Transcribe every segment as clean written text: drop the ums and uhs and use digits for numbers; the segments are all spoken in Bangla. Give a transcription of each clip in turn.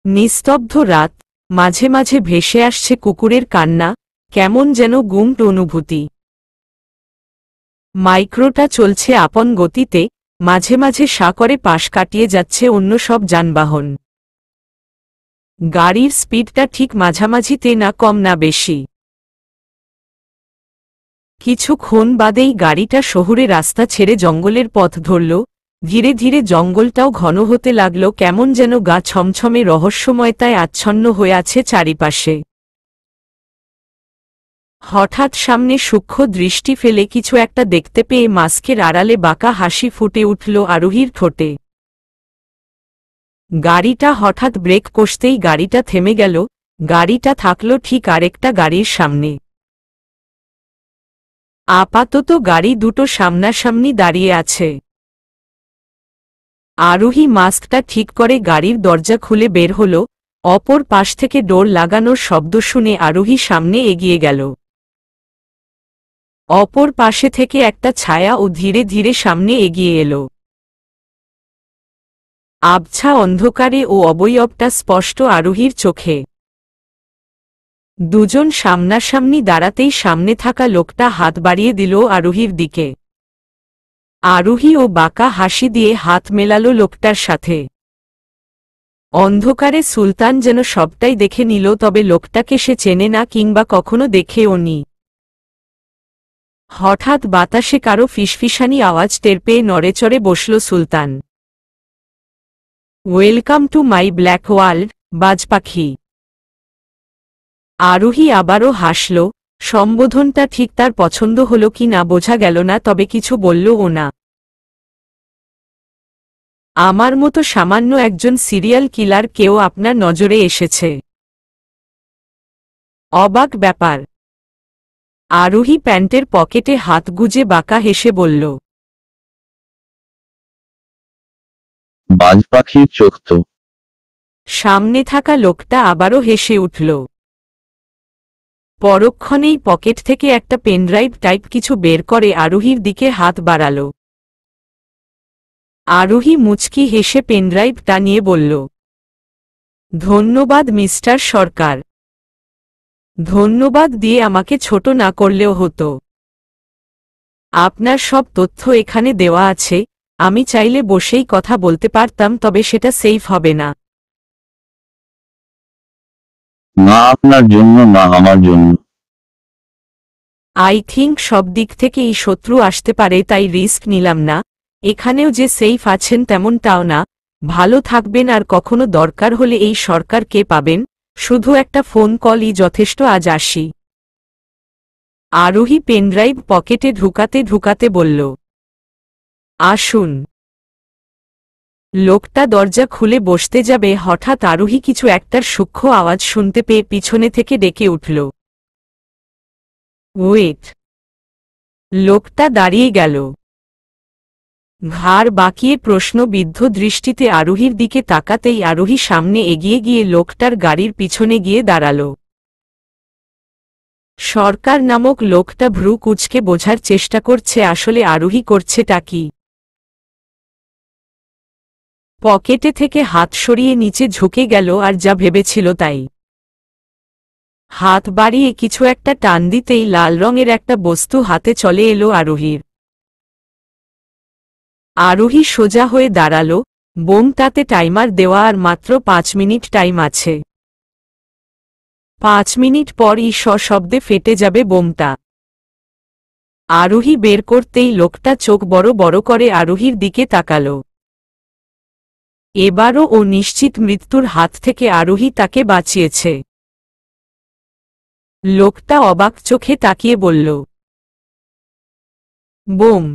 নিস্তব্ধ রাত, মাঝে মাঝে ভেসে আসছে কুকুরের কান্না, কেমন যেন গুমট অনুভূতি। মাইক্রোটা চলছে আপন গতিতে, মাঝে মাঝে সাঁকরে পাশ কাটিয়ে যাচ্ছে অন্য সব যানবাহন। গাড়ির স্পিডটা ঠিক মাঝামাঝিতে, না কম না বেশি। কিছুক্ষণ বাদেই গাড়িটা শহুরে রাস্তা ছেড়ে জঙ্গলের পথ ধরল। ধীরে ধীরে জঙ্গলটাও ঘন হতে লাগল, কেমন যেন গা ছমছমে রহস্যময়তায় আচ্ছন্ন হয়ে আছে চারিপাশে। হঠাৎ সামনে সূক্ষ্ম দৃষ্টি ফেলে কিছু একটা দেখতে পেয়ে মাস্কের আড়ালে বাঁকা হাসি ফুটে উঠল আরোহীর ঠোঁটে। গাড়িটা হঠাৎ ব্রেক কষতেই গাড়িটা থেমে গেল। গাড়িটা থাকল ঠিক আরেকটা গাড়ির সামনে। আপাতত গাড়ি দুটো সামনাসামনি দাঁড়িয়ে আছে। আরোহী মাস্কটা ঠিক করে গাড়ির দরজা খুলে বের হল। অপর পাশ থেকে ডোর লাগানোর শব্দ শুনে আরোহী সামনে এগিয়ে গেল। অপর পাশে থেকে একটা ছায়া ও ধীরে ধীরে সামনে এগিয়ে এলো। আবছা অন্ধকারে ও অবয়বটা স্পষ্ট আরোহীর চোখে। দুজন সামনাসামনি দাঁড়াতেই সামনে থাকা লোকটা হাত বাড়িয়ে দিল আরোহীর দিকে। আরোহী ও বাঁকা হাসি দিয়ে হাত মেলালো লোকটার সাথে। অন্ধকারে সুলতান যেন সবটাই দেখে নিল, তবে লোকটাকে সে চেনে না কিংবা কখনো দেখেও নি। হঠাৎ বাতাসে কারো ফিসফিসানি আওয়াজ টের পেয়ে নড়েচড়ে বসল Sultan. Welcome to my black world, বাজপাখি। আরোহী আবারও হাসল। সম্বোধনটা ঠিক তার পছন্দ হল কি না বোঝা গেল না, তবে কিছু বললও না। আমার মতো সামান্য একজন সিরিয়াল কিলার কেউ আপনার নজরে এসেছে? অবাক ব্যাপার। আরোহী প্যান্টের পকেটে হাত গুজে বাঁকা হেসে বলল, বাজপাখির চোখ তো। সামনে থাকা লোকটা আবারও হেসে উঠল। পরক্ষণেই পকেট থেকে একটা পেনড্রাইভ টাইপ কিছু বের করে আরোহীর দিকে হাত বাড়াল। আরোহী মুচকি হেসে পেনড্রাইভটা নিয়ে বলল, ধন্যবাদ মিস্টার সরকার। ধন্যবাদ দিয়ে আমাকে ছোট না করলেও হতো। আপনার সব তথ্য এখানে দেওয়া আছে, আমি চাইলে বসেই কথা বলতে পারতাম, তবে সেটা সেফ হবে না। না আপনার জন্য, না আমার জন্য। আই থিঙ্ক সব দিক থেকেই শত্রু আসতে পারে, তাই রিস্ক নিলাম না। এখানেও যে সেফ আছেন তেমনটাও না। ভালো থাকবেন, আর কখনো দরকার হলে এই সরকারকে পাবেন। শুধু একটা ফোন কলই যথেষ্ট, আজ আসি। আরোহী পেনড্রাইভ পকেটে ঢুকাতে ঢুকাতে বলল, আসুন। লোকটা দরজা খুলে বসতে যাবে, হঠাৎ আরোহী কিছু একটার সূক্ষ্ম আওয়াজ শুনতে পেয়ে পিছনে থেকে ডেকে উঠল, ওয়েট। লোকটা দাঁড়িয়ে গেল। ঘাড় বাঁকিয়ে প্রশ্নবিদ্ধ দৃষ্টিতে আরোহীর দিকে তাকাতেই আরোহী সামনে এগিয়ে গিয়ে লোকটার গাড়ির পিছনে গিয়ে দাঁড়াল। সরকার নামক লোকটা ভ্রু কুঁচকে বোঝার চেষ্টা করছে আসলে আরোহী করছেটা কি। পকেটে থেকে হাত সরিয়ে নিচে ঝুঁকে গেল, আর যা ভেবেছিল তাই। হাত বাড়িয়ে কিছু একটা টান দিতেই লাল রঙের একটা বস্তু হাতে চলে এলো আরোহীর। আরোহী সোজা হয়ে দাঁড়াল। বোমটাতে টাইমার দেওয়া, আর মাত্র 5 মিনিট টাইম আছে। 5 মিনিট পরই সশব্দে ফেটে যাবে বোমটা। আরোহী বের করতেই লোকটা চোখ বড় বড় করে আরোহীর দিকে তাকাল। এবারও ও নিশ্চিত মৃত্যুর হাত থেকে আরোহী তাকে বাঁচিয়েছে। লোকটা অবাক চোখে তাকিয়ে বলল, বোম।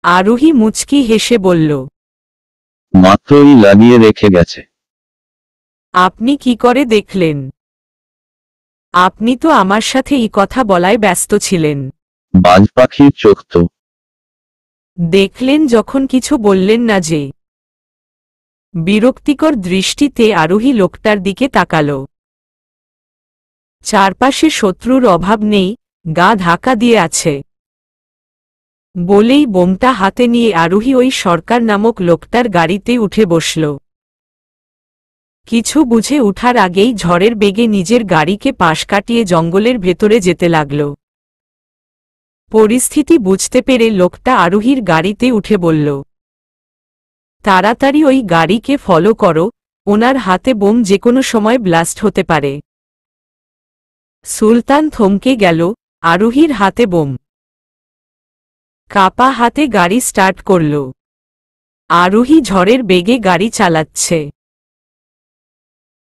আরোহী মুচকি হেসে বলল, মাত্রই লাগিয়ে রেখে গেছে। আপনি কি করে দেখলেন? আপনি তো আমার সাথে এই কথা বলায় ব্যস্ত ছিলেন। বাজপাখির চোখ তো। দেখলেন যখন কিছু বললেন না যে। বিরক্তিকর দৃষ্টিতে আরোহী লোকটার দিকে তাকাল। চারপাশে শত্রুর অভাব নেই, গা ঢাকা দিয়ে আছে। বলেই বোমটা হাতে নিয়ে আরোহী ওই সরকার নামক লোকটার গাড়িতে উঠে বসল। কিছু বুঝে উঠার আগেই ঝড়ের বেগে নিজের গাড়িকে পাশ কাটিয়ে জঙ্গলের ভেতরে যেতে লাগল। পরিস্থিতি বুঝতে পেরে লোকটা আরোহীর গাড়িতে উঠে বলল, তাড়াতাড়ি ওই গাড়িকে ফলো করো, ওনার হাতে বোম যেকোনো সময় ব্লাস্ট হতে পারে। সুলতান থমকে গেল, আরোহীর হাতে বোম। কাপা হাতে গাড়ি স্টার্ট করল। আরোহী ঝড়ের বেগে গাড়ি চালাচ্ছে।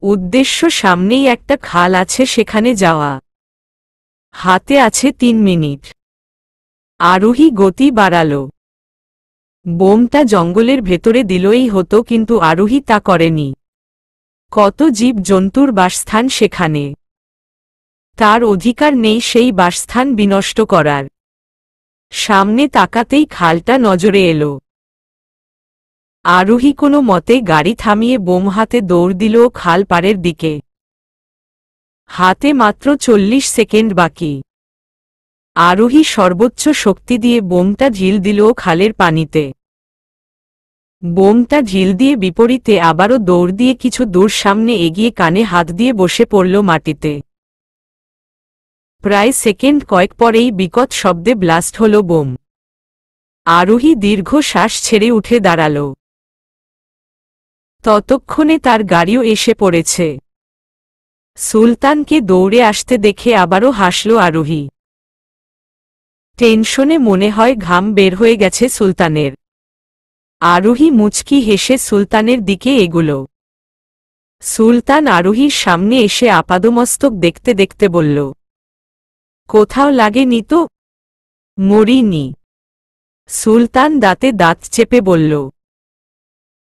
উদ্দেশ্য সামনেই একটা খাল আছে, সেখানে যাওয়া। হাতে আছে 3 মিনিট। আরোহী গতি বাড়াল। বোমটা জঙ্গলের ভেতরে দিলই হতো, কিন্তু আরোহী তা করেনি। কত জীব জন্তুর বাসস্থান সেখানে, তার অধিকার নেই সেই বাসস্থান বিনষ্ট করার। সামনে তাকাতেই খালটা নজরে এলো। আরোহী কোনো মতে গাড়ি থামিয়ে বোম হাতে দৌড় দিল খাল পাড়ের দিকে। হাতে মাত্র 40 সেকেন্ড বাকি। আরোহী সর্বোচ্চ শক্তি দিয়ে বোমটা ঢিল দিল খালের পানিতে। বোমটা ঢিল দিয়ে বিপরীতে আবারও দৌড় দিয়ে কিছু দূর সামনে এগিয়ে কানে হাত দিয়ে বসে পড়ল মাটিতে। প্রায় সেকেন্ড কয়েক পরেই বিকট শব্দে ব্লাস্ট হল বোম। আরোহী দীর্ঘ শ্বাস ছেড়ে উঠে দাঁড়াল। ততক্ষণে তার গাড়িও এসে পড়েছে। সুলতানকে দৌড়ে আসতে দেখে আবারও হাসল আরোহী। টেনশনে মনে হয় ঘাম বের হয়ে গেছে সুলতানের। আরোহী মুচকি হেসে সুলতানের দিকে এগুল। সুলতান আরোহীর সামনে এসে আপাদমস্তক দেখতে দেখতে বলল, কোথাও লাগেনি তো? মরিনি। সুলতান দাঁতে দাঁত চেপে বলল,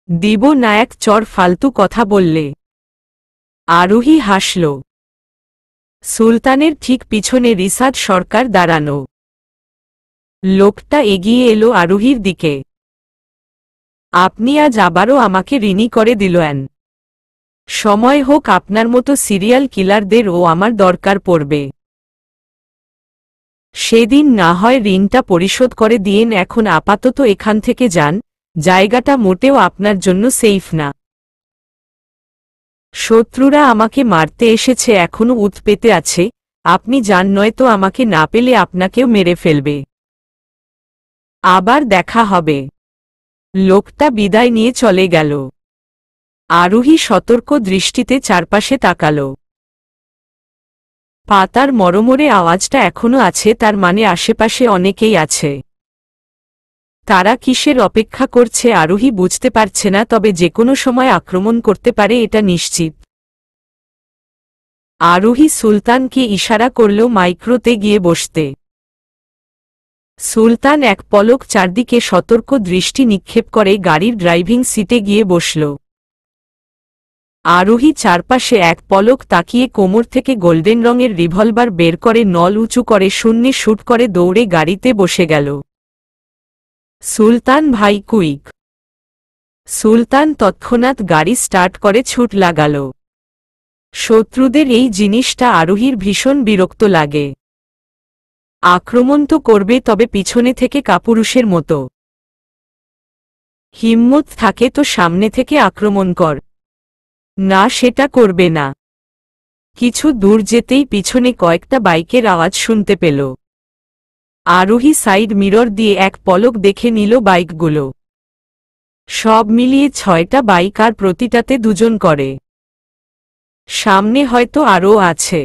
দিব না এক চর ফালতু কথা বললে। আরোহী হাসল। সুলতানের ঠিক পিছনে রিসাদ সরকার দাঁড়ানো। লোকটা এগিয়ে এলো আরোহীর দিকে। আপনি আজ আবারও আমাকে ঋণী করে দিলেন। সময় হোক আপনার মতো সিরিয়াল কিলারদের ও আমার দরকার পড়বে। সেদিন না হয় ঋণটা পরিশোধ করে দিয়েন, এখন আপাতত এখান থেকে যান, জায়গাটা মোটেও আপনার জন্য সেফ না। শত্রুরা আমাকে মারতে এসেছে, এখনো উত পেতে আছে, আপনি যান, নয়তো আমাকে না পেলে আপনাকেও মেরে ফেলবে। আবার দেখা হবে। লোকটা বিদায় নিয়ে চলে গেল। আরোহী সতর্ক দৃষ্টিতে চারপাশে তাকাল। পাতার মরমরে আওয়াজটা এখনো আছে, তার মানে আশেপাশে অনেকেই আছে। তারা কিসের অপেক্ষা করছে আরোহী বুঝতে পারছে না, তবে যেকোনো সময় আক্রমণ করতে পারে এটা নিশ্চিত। আরোহী সুলতানকে ইশারা করল মাইক্রোতে গিয়ে বসতে। সুলতান এক পলক চারদিকে সতর্ক দৃষ্টি নিক্ষেপ করে গাড়ির ড্রাইভিং সিটে গিয়ে বসল। আরোহী চারপাশে এক পলক তাকিয়ে কোমর থেকে গোল্ডেন রঙের রিভলভার বের করে নল উঁচু করে শূন্যে শুট করে দৌড়ে গাড়িতে বসে গেল। সুলতান ভাই কুইক। সুলতান তৎক্ষণাৎ গাড়ি স্টার্ট করে ছুট লাগাল। শত্রুদের এই জিনিসটা আরোহীর ভীষণ বিরক্ত লাগে। আক্রমণ তো করবে, তবে পিছনে থেকে কাপুরুষের মতো। হিম্মত থাকে তো সামনে থেকে আক্রমণ কর। না, সেটা করবে না। কিছু দূর যেতেই পিছনে কয়েকটা বাইকের আওয়াজ শুনতে পেল। আরোহী সাইড মিরর দিয়ে এক পলক দেখে নিল বাইকগুলো। সব মিলিয়ে 6টা বাইক, আর প্রতিটাতে 2 জন করে। সামনে হয়তো আরও আছে।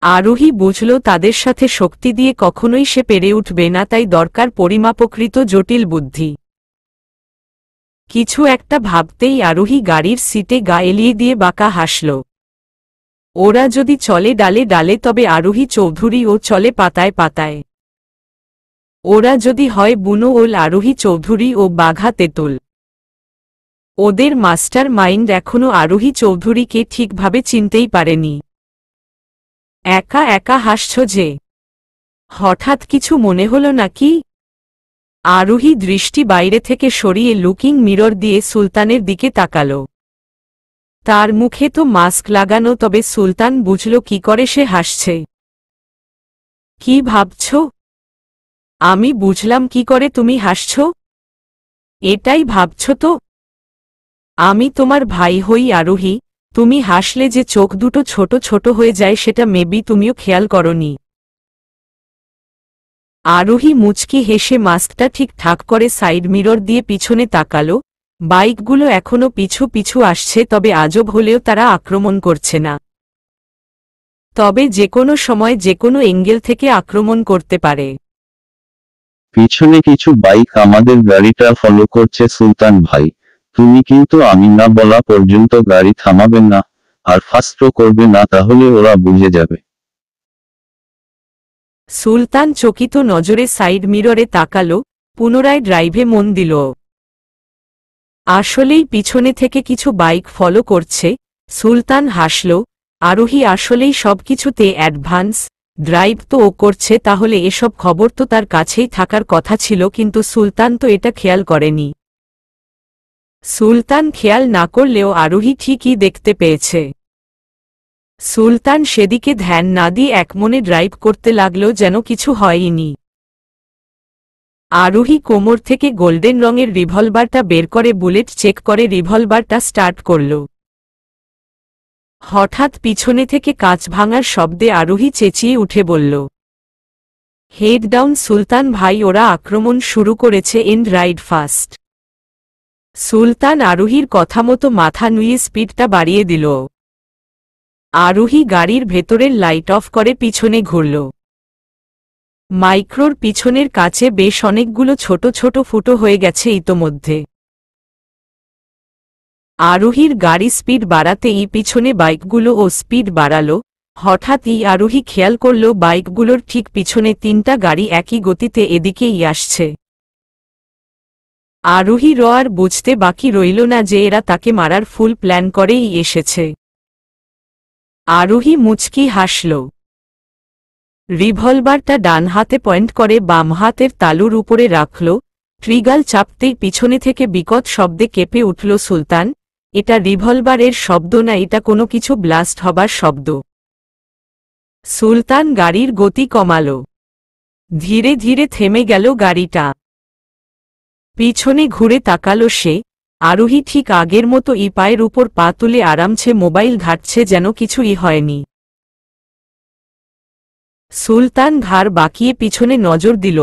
আরোহী বুঝল তাদের সাথে শক্তি দিয়ে কখনোই সে পেরে উঠবে না, তাই দরকার পরিমাপকৃত জটিল বুদ্ধি। কিছু একটা ভাবতেই আরোহী গাড়ির সিটে গা এলিয়ে দিয়ে বাঁকা হাসল। ওরা যদি চলে ডালে ডালে, তবে আরোহী চৌধুরী ও চলে পাতায় পাতায়। ওরা যদি হয় বুনো ওল আরোহী চৌধুরী ও বাঘা তেঁতুল। ওদের মাস্টার মাইন্ড এখনও আরোহী চৌধুরীকে ঠিকভাবে চিনতেই পারেনি। একা একা হাসছ যে? হঠাৎ কিছু মনে হলো নাকি? আরোহী দৃষ্টি বাইরে থেকে সরিয়ে লুকিং মিরর দিয়ে সুলতানের দিকে তাকাল। তার মুখে তো মাস্ক লাগানো, তবে সুলতান বুঝল কি করে সে হাসছে। কি ভাবছ? আমি বুঝলাম কি করে তুমি হাসছ। এটাই ভাবছ তো? আমি তোমার ভাই হই আরোহী, তুমি হাসলে যে চোখ দুটো ছোট ছোট হয়ে যায় সেটা মেবি তুমিও খেয়াল করনি। আরোহী মুচকি হেসে মাস্কটা ঠিকঠাক করে সাইড মিরর দিয়ে পিছনে তাকালো। বাইকগুলো এখনো পিছু পিছু আসছে, তবে আজব হলেও তারা আক্রমণ করছে না। তবে যেকোনো সময় যেকোনো এঙ্গেল থেকে আক্রমণ করতে পারে। পিছনে কিছু বাইক আমাদের গাড়িটা ফলো করছে সুলতান ভাই। তুমি কিন্তু আমি না বলা পর্যন্ত গাড়ি থামাবেন না, আর ফাস্টও করবে না, তাহলে ওরা বুঝে যাবে। সুলতান চকিত নজরে সাইড মিররে তাকালো, পুনরায় ড্রাইভে মন দিল। আসলেই পিছনে থেকে কিছু বাইক ফলো করছে। সুলতান হাসল, আরোহী আসলেই সবকিছুতে অ্যাডভান্স। ড্রাইভ তো ও করছে, তাহলে এসব খবর তো তার কাছেই থাকার কথা ছিল, কিন্তু সুলতান তো এটা খেয়াল করেনি। সুলতান খেয়াল না করলেও আরোহী ঠিকই দেখতে পেয়েছে। সুলতান সেদিকে ধ্যান না দিয়ে একমনে ড্রাইভ করতে লাগল যেন কিছু হয়নি। আরোহী কোমর থেকে গোল্ডেন রঙের রিভলভারটা বের করে বুলেট চেক করে রিভলভারটা স্টার্ট করল। হঠাৎ পিছনে থেকে কাঁচ ভাঙার শব্দে আরোহী চেঁচিয়ে উঠে বলল, হেড ডাউন সুলতান ভাই, ওরা আক্রমণ শুরু করেছে, এন্ড রাইড ফাস্ট। সুলতান আরোহীর কথা মতো মাথা নুয়ে স্পিডটা বাড়িয়ে দিল। আরোহী গাড়ির ভেতরের লাইট অফ করে পিছনে ঘুরল। মাইক্রোর পিছনের কাছে বেশ অনেকগুলো ছোট ছোট ফুটো হয়ে গেছে ইতোমধ্যে। আরোহীর গাড়ি স্পিড বাড়াতেই পিছনে বাইকগুলো ও স্পিড বাড়াল। হঠাৎই আরোহী খেয়াল করল বাইকগুলোর ঠিক পিছনে তিনটা গাড়ি একই গতিতে এদিকেই আসছে। আরোহীর আর বুঝতে বাকি রইল না যে এরা তাকে মারার ফুল প্ল্যান করেই এসেছে। আরোহী মুচকি হাসল। রিভলভারটা ডান হাতে পয়েন্ট করে বাম হাতের তালুর উপরে রাখল। ট্রিগার চাপতেই পিছনে থেকে বিকট শব্দে কেঁপে উঠল সুলতান। এটা রিভলভারের শব্দ না, এটা কোনো কিছু ব্লাস্ট হবার শব্দ। সুলতান গাড়ির গতি কমাল। ধীরে ধীরে থেমে গেল গাড়িটা। পিছনে ঘুরে তাকালো সে। আরোহী ঠিক আগের মতো পায়ের উপর পা তুলে আরামছে মোবাইল ঘাঁটছে, যেন কিছুই হয়নি। সুলতান ঘাড় বাঁকিয়ে পিছনে নজর দিল।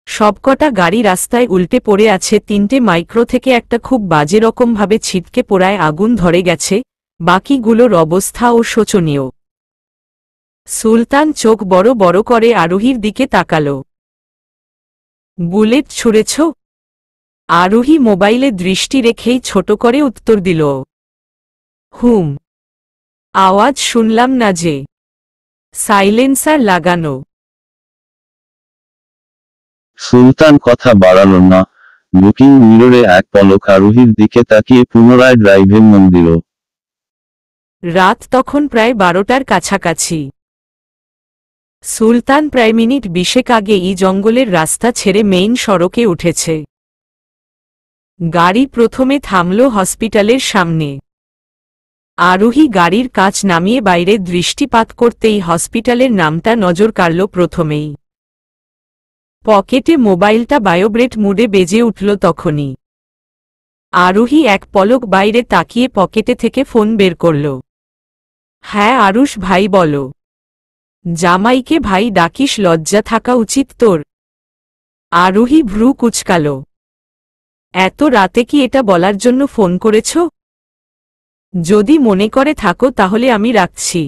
সবকটা গাড়ি রাস্তায় উল্টে পড়ে আছে। তিনটে মাইক্রো থেকে একটা খুব বাজে রকমভাবে ছিটকে পোড়ায় আগুন ধরে গেছে। বাকিগুলোর অবস্থাও শোচনীয়। সুলতান চোখ বড় বড় করে আরোহীর দিকে তাকাল। বুলেট ছুঁড়েছ? আরোহী মোবাইলে দৃষ্টি রেখেই ছোট করে উত্তর দিল, হুম। আওয়াজ শুনলাম না যে। সাইলেন্সার লাগানো। সুলতান কথা বাড়াল না, লুকিং মিররে এক পলক আরোহীর দিকে তাকিয়ে পুনরায় ড্রাইভে মন দিল। রাত তখন প্রায় 12টার কাছাকাছি। সুলতান প্রায় মিনিট 20 আগেই জঙ্গলের রাস্তা ছেড়ে মেইন সড়কে উঠেছে। গাড়ি প্রথমে থামল হসপিটালের সামনে। আরোহী গাড়ির কাঁচ নামিয়ে বাইরে দৃষ্টিপাত করতেই হসপিটালের নামটা নজর কাড়ল প্রথমেই। পকেটে মোবাইলটা ভাইব্রেট মুডে বেজে উঠল তখনই। আরোহী এক পলক বাইরে তাকিয়ে পকেটে থেকে ফোন বের করল। হ্যাঁ আরুষ ভাই, বলো। জামাইকে ভাই ডাকিস, লজ্জা থাকা উচিত তোর। আরোহী ভ্রু কুচকাল। এত রাতে কি এটা বলার জন্য ফোন করেছ? যদি মনে করে থাকো তাহলে আমি রাখছি।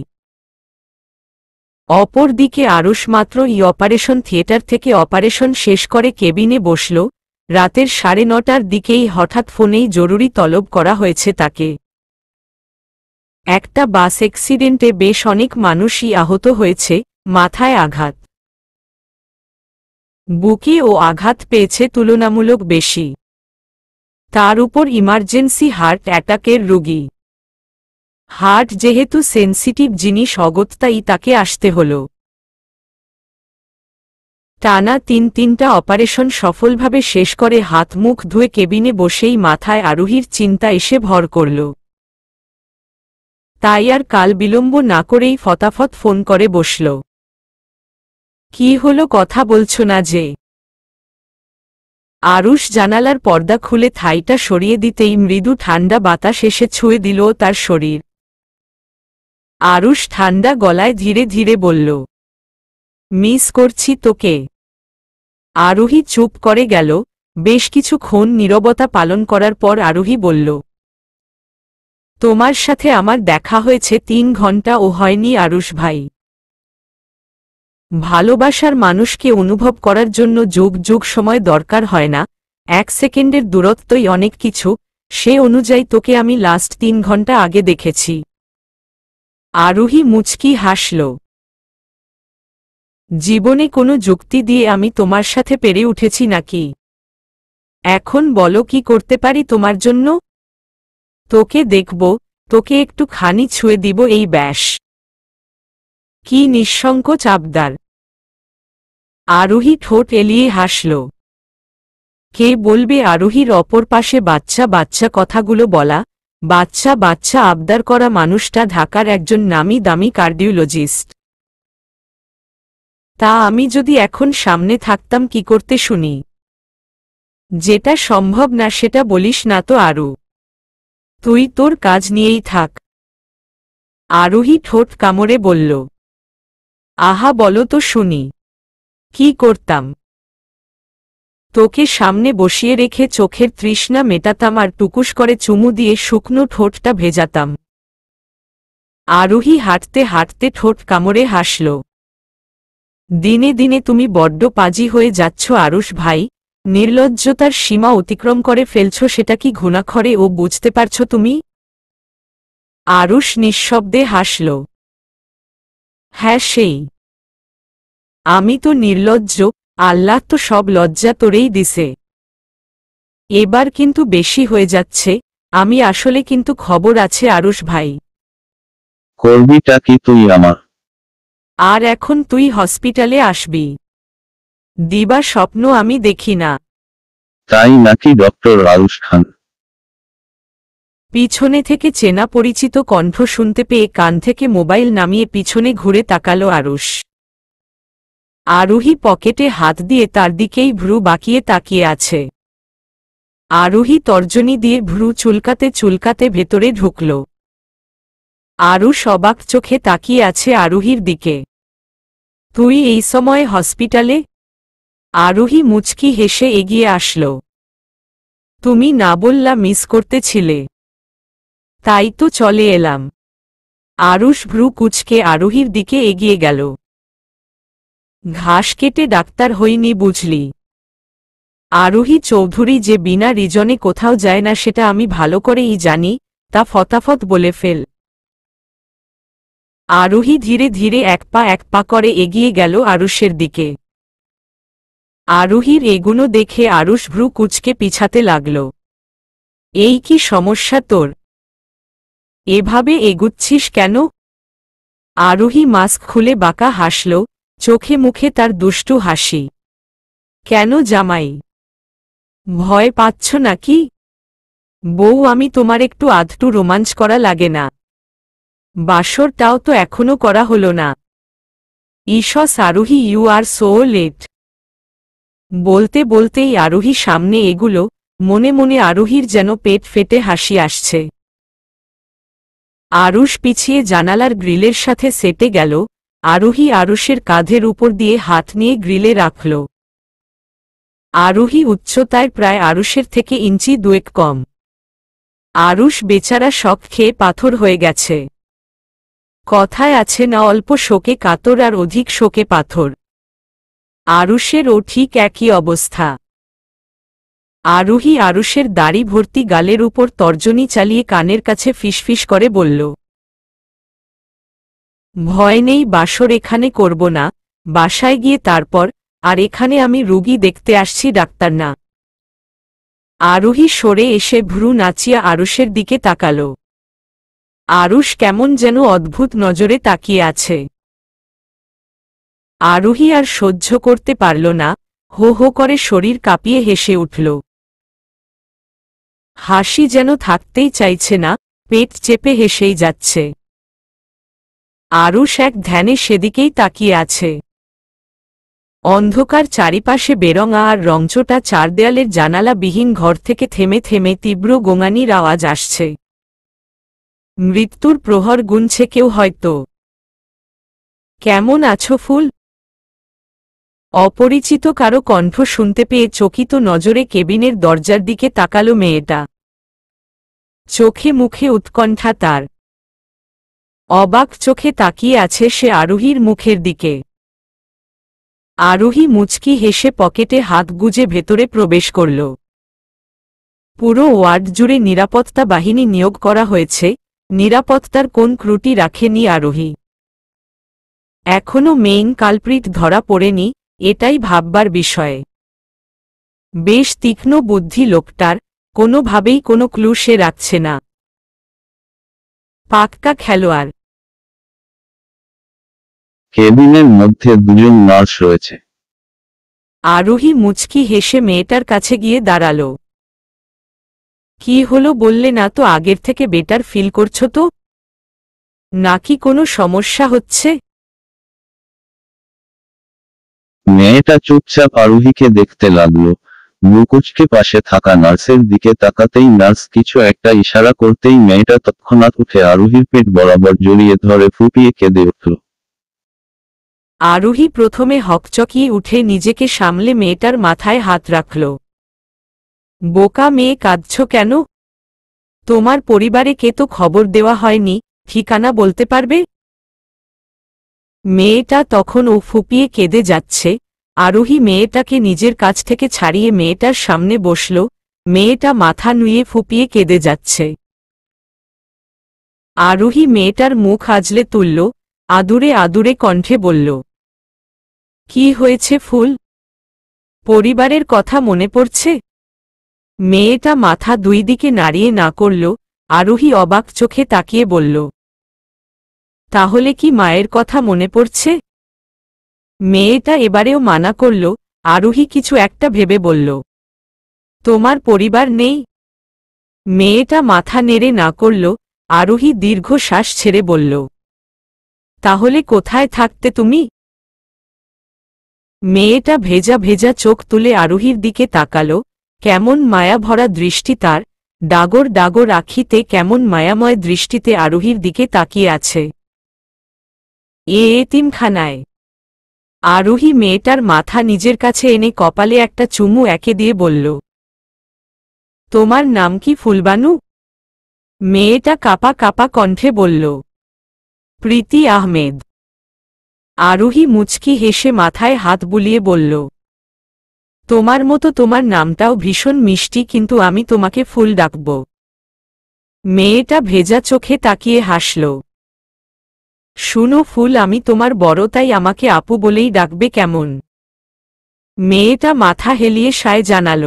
অপরদিকে আরুষ মাত্র অপারেশন থিয়েটার থেকে অপারেশন শেষ করে কেবিনে বসল। রাতের 9:30টার দিকেই হঠাৎ ফোনেই জরুরি তলব করা হয়েছে তাকে। একটা বাস অ্যাক্সিডেন্টে বেশ অনেক মানুষই আহত হয়েছে। মাথায় আঘাত, বুকে ও আঘাত পেয়েছে তুলনামূলক বেশি। তার উপর ইমার্জেন্সি হার্ট অ্যাটাকের রোগী। হার্ট যেহেতু সেন্সিটিভ জিনিস, অগত্যাই তাকে আসতে হল। টানা তিনটা অপারেশন সফলভাবে শেষ করে হাত মুখ ধুয়ে কেবিনে বসেই মাথায় আরোহীর চিন্তা এসে ভর করল। তাই আর কাল বিলম্ব না করেই ফটাফট ফোন করে বসল। কি হলো, কথা বলছো না যে? আরুষ জানালার পর্দা খুলে থাইটা সরিয়ে দিতেই মৃদু ঠান্ডা বাতাস এসে ছুঁয়ে দিল তার শরীর। আরুষ ঠান্ডা গলায় ধীরে ধীরে বলল, মিস করছি তোকে। আরোহী চুপ করে গেল। বেশ কিছুক্ষণ নীরবতা পালন করার পর আরোহী বলল, তোমার সাথে আমার দেখা হয়েছে 3 ঘন্টা ও হয়নি আরুষ ভাই। ভালোবাসার মানুষকে অনুভব করার জন্য যুগ যুগ সময় দরকার হয় না, 1 সেকেন্ডের দূরত্বই অনেক কিছু। সে অনুযায়ী তোকে আমি লাস্ট 3 ঘন্টা আগে দেখেছি। আরোহী মুচকি হাসল। জীবনে কোনো যুক্তি দিয়ে আমি তোমার সাথে পেরে উঠেছি নাকি? এখন বলো কি করতে পারি তোমার জন্য? তোকে দেখব, তোকে একটু খানি ছুঁয়ে দিব, এই ব্যাস। কি নিঃসংকোচ আবদার। আরোহী ঠোঁট এলিয়ে হাসল। কে বলবে আরোহীর অপর পাশে বাচ্চা বাচ্চা কথাগুলো বলা, বাচ্চা বাচ্চা আবদার করা মানুষটা ঢাকার একজন নামি দামি কার্ডিওলজিস্ট। তা আমি যদি এখন সামনে থাকতাম কি করতে শুনি? যেটা সম্ভব না সেটা বলিস না তো আরু। তুই তোর কাজ নিয়েই থাক। আরোহী ঠোঁট কামড়ে বলল, আহা বলো তো শুনি, কি করতাম? তোকে সামনে বসিয়ে রেখে চোখের তৃষ্ণা মেটাতাম আর টুকুস করে চুমু দিয়ে শুকনো ঠোঁটটা ভেজাতাম। আরোহী হাঁটতে হাঁটতে ঠোঁট কামড়ে হাসল। দিনে দিনে তুমি বড্ড পাজি হয়ে যাচ্ছ আরুষ ভাই। নির্লজ্জতার সীমা অতিক্রম করে ফেলছ, সেটা কি ঘুণাক্ষরে ও বুঝতে পারছ তুমি? আরুষ নিঃশব্দে হাসল। হ্যাঁ সেই। আমি তো নির্লজ্জ, আল্লাহ তো সব লজ্জা তোরেই দিছে। এবার কিন্তু বেশি হয়ে যাচ্ছে। আমি আসলে কিন্তু খবর আছে আরুষ ভাই। করবিটা কি তুই আমার? আর এখন তুই হসপিটালে আসবি। দিবা স্বপ্ন আমি দেখি না। তাই নাকি ডক্টর আরুষ খান? পিছনে থেকে চেনা পরিচিত কণ্ঠ শুনতে পেয়ে কান থেকে মোবাইল নামিয়ে পিছনে ঘুরে তাকালো আরুষ। আরোহী পকেটে হাত দিয়ে তার দিকেই ভ্রু বাঁকিয়ে তাকিয়ে আছে। আরোহী তর্জনী দিয়ে ভ্রু চুলকাতে চুলকাতে ভেতরে ঢুকল। আরুষ অবাক চোখে তাকিয়ে আছে আরোহীর দিকে। তুই এই সময়ে হসপিটালে? আরোহী মুচকি হেসে এগিয়ে আসল। তুমি না বললা মিস করতেছিলে, তাই তো চলে এলাম। আরুষ ভ্রু কুঁচকে আরোহীর দিকে এগিয়ে গেল। ঘাস কেটে ডাক্তার হইনি বুঝলি? আরোহী চৌধুরী যে বিনা রিজনে কোথাও যায় না সেটা আমি ভালো করেই জানি, তা ফতাফত বলে ফেল। আরোহী ধীরে ধীরে এক পা করে এগিয়ে গেল আরুষের দিকে। আরোহীর এগুনো দেখে আরুষ ভ্রু কুঁচকে পিছাতে লাগল। এই কি সমস্যা তোর? এভাবে এগুচ্ছিস কেন? আরোহী মাস্ক খুলে বাঁকা হাসল, চোখে মুখে তার দুষ্টু হাসি। কেন জামাই, ভয় পাচ্ছ নাকি? বউ আমি তোমার একটু আধটু রোমাঞ্চ করা লাগে না? বাসরটাও তো এখনো করা হলো না। ঈশস আরোহী, ইউ আর সো লেট। বলতে বলতেই আরোহী সামনে এগুলো, মনে মনে আরোহীর যেন পেট ফেটে হাসি আসছে। আরুষ পিছিয়ে জানালার গ্রিলের সাথে সেটে গেল। আরোহী আরুষের কাঁধের উপর দিয়ে হাত নিয়ে গ্রিলে রাখল। আরোহী উচ্চতায় প্রায় আরুষের থেকে ইঞ্চি 2 কম। আরুষ বেচারা শক খেয়ে পাথর হয়ে গেছে। কথায় আছে না, অল্প শোকে কাতর আর অধিক শোকে পাথর। আরুষেরও ঠিক একই অবস্থা। আরোহী আরুষের দাড়ি ভর্তি গালের উপর তর্জনী চালিয়ে কানের কাছে ফিসফিস করে বলল, ভয় নেই, বাসর এখানে করব না, বাসায় গিয়ে তারপর। আর এখানে আমি রুগী দেখতে আসছি, ডাক্তার না। আরোহী সরে এসে ভ্রু নাচিয়া আরুষের দিকে তাকাল। আরুষ কেমন যেন অদ্ভুত নজরে তাকিয়ে আছে। আরোহী আর সহ্য করতে পারল না, হো হো করে শরীর কাঁপিয়ে হেসে উঠল। হাসি যেন থাকতেই চাইছে না, পেট চেপে হেসেই যাচ্ছে। আরুষ এক ধ্যানে সেদিকেই তাকিয়ে আছে। অন্ধকার চারিপাশে বেরঙা আর রংচটা চার দেয়ালের জানালাবিহীন ঘর থেকে থেমে থেমে তীব্র গোঙানির আওয়াজ আসছে। মৃত্যুর প্রহর গুনছে কেউ হয়তো। কেমন আছো ফুল? অপরিচিত কারো কণ্ঠ শুনতে পেয়ে চকিত নজরে কেবিনের দরজার দিকে তাকালো মেয়েটা। চোখে মুখে উৎকণ্ঠা তার। অবাক চোখে তাকিয়ে আছে সে আরোহীর মুখের দিকে। আরোহী মুচকি হেসে পকেটে হাত গুজে ভেতরে প্রবেশ করল। পুরো ওয়ার্ড জুড়ে নিরাপত্তা বাহিনী নিয়োগ করা হয়েছে, নিরাপত্তার কোন ত্রুটি রাখেনি আরোহী। এখনো মেইন কালপ্রিট ধরা পড়েনি, এটাই ভাববার বিষয়। বেশ তীক্ষ্ণ বুদ্ধি লোকটার, কোনোভাবেই কোনো ক্লু সে রাখছে না। পাক্কা খেলোয়াড়। কেবিনের মধ্যে দুজন নার্স রয়েছে। আরোহী মুচকি হেসে মেয়েটার কাছে গিয়ে দাঁড়াল। কি হলো বললে না তো? আগের থেকে বেটার ফিল করছো তো? নাকি কোনো সমস্যা হচ্ছে? মেয়েটা চুপচাপ আরোহীকে দেখতে লাগলো। মুকুচকে পাশে থাকা নার্সের দিকে তাকাতেই নার্স কিছু একটা ইশারা করতেই মেয়েটা তৎক্ষণাৎ উঠে আরোহীর পেট বরাবর জড়িয়ে ধরে ফুঁপিয়ে কেঁদে উঠল। আরোহী প্রথমে হকচকিয়ে উঠে নিজেকে সামলে মেয়েটার মাথায় হাত রাখল। বোকা মেয়ে, কাঁদছ কেন? তোমার পরিবারে কে তো খবর দেওয়া হয়নি, ঠিকানা বলতে পারবে? মেয়েটা তখন ও ফুঁপিয়ে কেঁদে যাচ্ছে। আরোহী মেয়েটাকে নিজের কাছ থেকে ছাড়িয়ে মেয়েটার সামনে বসল। মেয়েটা মাথা নুয়ে ফুঁপিয়ে কেঁদে যাচ্ছে। আরোহী মেয়েটার মুখ আজলে তুলল, আদুরে আদুরে কণ্ঠে বলল, কি হয়েছে ফুল? পরিবারের কথা মনে পড়ছে? মেয়েটা মাথা দুই দিকে নাড়িয়ে না করল। আরোহী অবাক চোখে তাকিয়ে বলল, তাহলে কি মায়ের কথা মনে পড়ছে? মেয়েটা এবারেও মানা করল। আরোহী কিছু একটা ভেবে বলল, তোমার পরিবার নেই? মেয়েটা মাথা নেড়ে না করল। আরোহী দীর্ঘ শ্বাস ছেড়ে বলল, তাহলে কোথায় থাকতে তুমি? মেয়েটা ভেজা ভেজা চোখ তুলে আরোহীর দিকে তাকাল। কেমন মায়া ভরা দৃষ্টি তার, ডাগর ডাগর আখিতে কেমন মায়াময় দৃষ্টিতে আরোহীর দিকে তাকিয়ে আছে। এতিমখানায়। আরোহী মেয়েটার মাথা নিজের কাছে এনে কপালে একটা চুমু এঁকে দিয়ে বলল, তোমার নাম কি ফুলবানু? মেয়েটা কাপা কাপা কণ্ঠে বলল, প্রীতি আহমেদ। আরোহী মুচকি হেসে মাথায় হাত বুলিয়ে বলল, তোমার মতো তোমার নামটাও ভীষণ মিষ্টি, কিন্তু আমি তোমাকে ফুল ডাকব। মেয়েটা ভেজা চোখে তাকিয়ে হাসল। শুনো ফুল, আমি তোমার বড়, তাই আমাকে আপু বলেই ডাকবে কেমন? মেয়েটা মাথা হেলিয়ে সায় জানাল।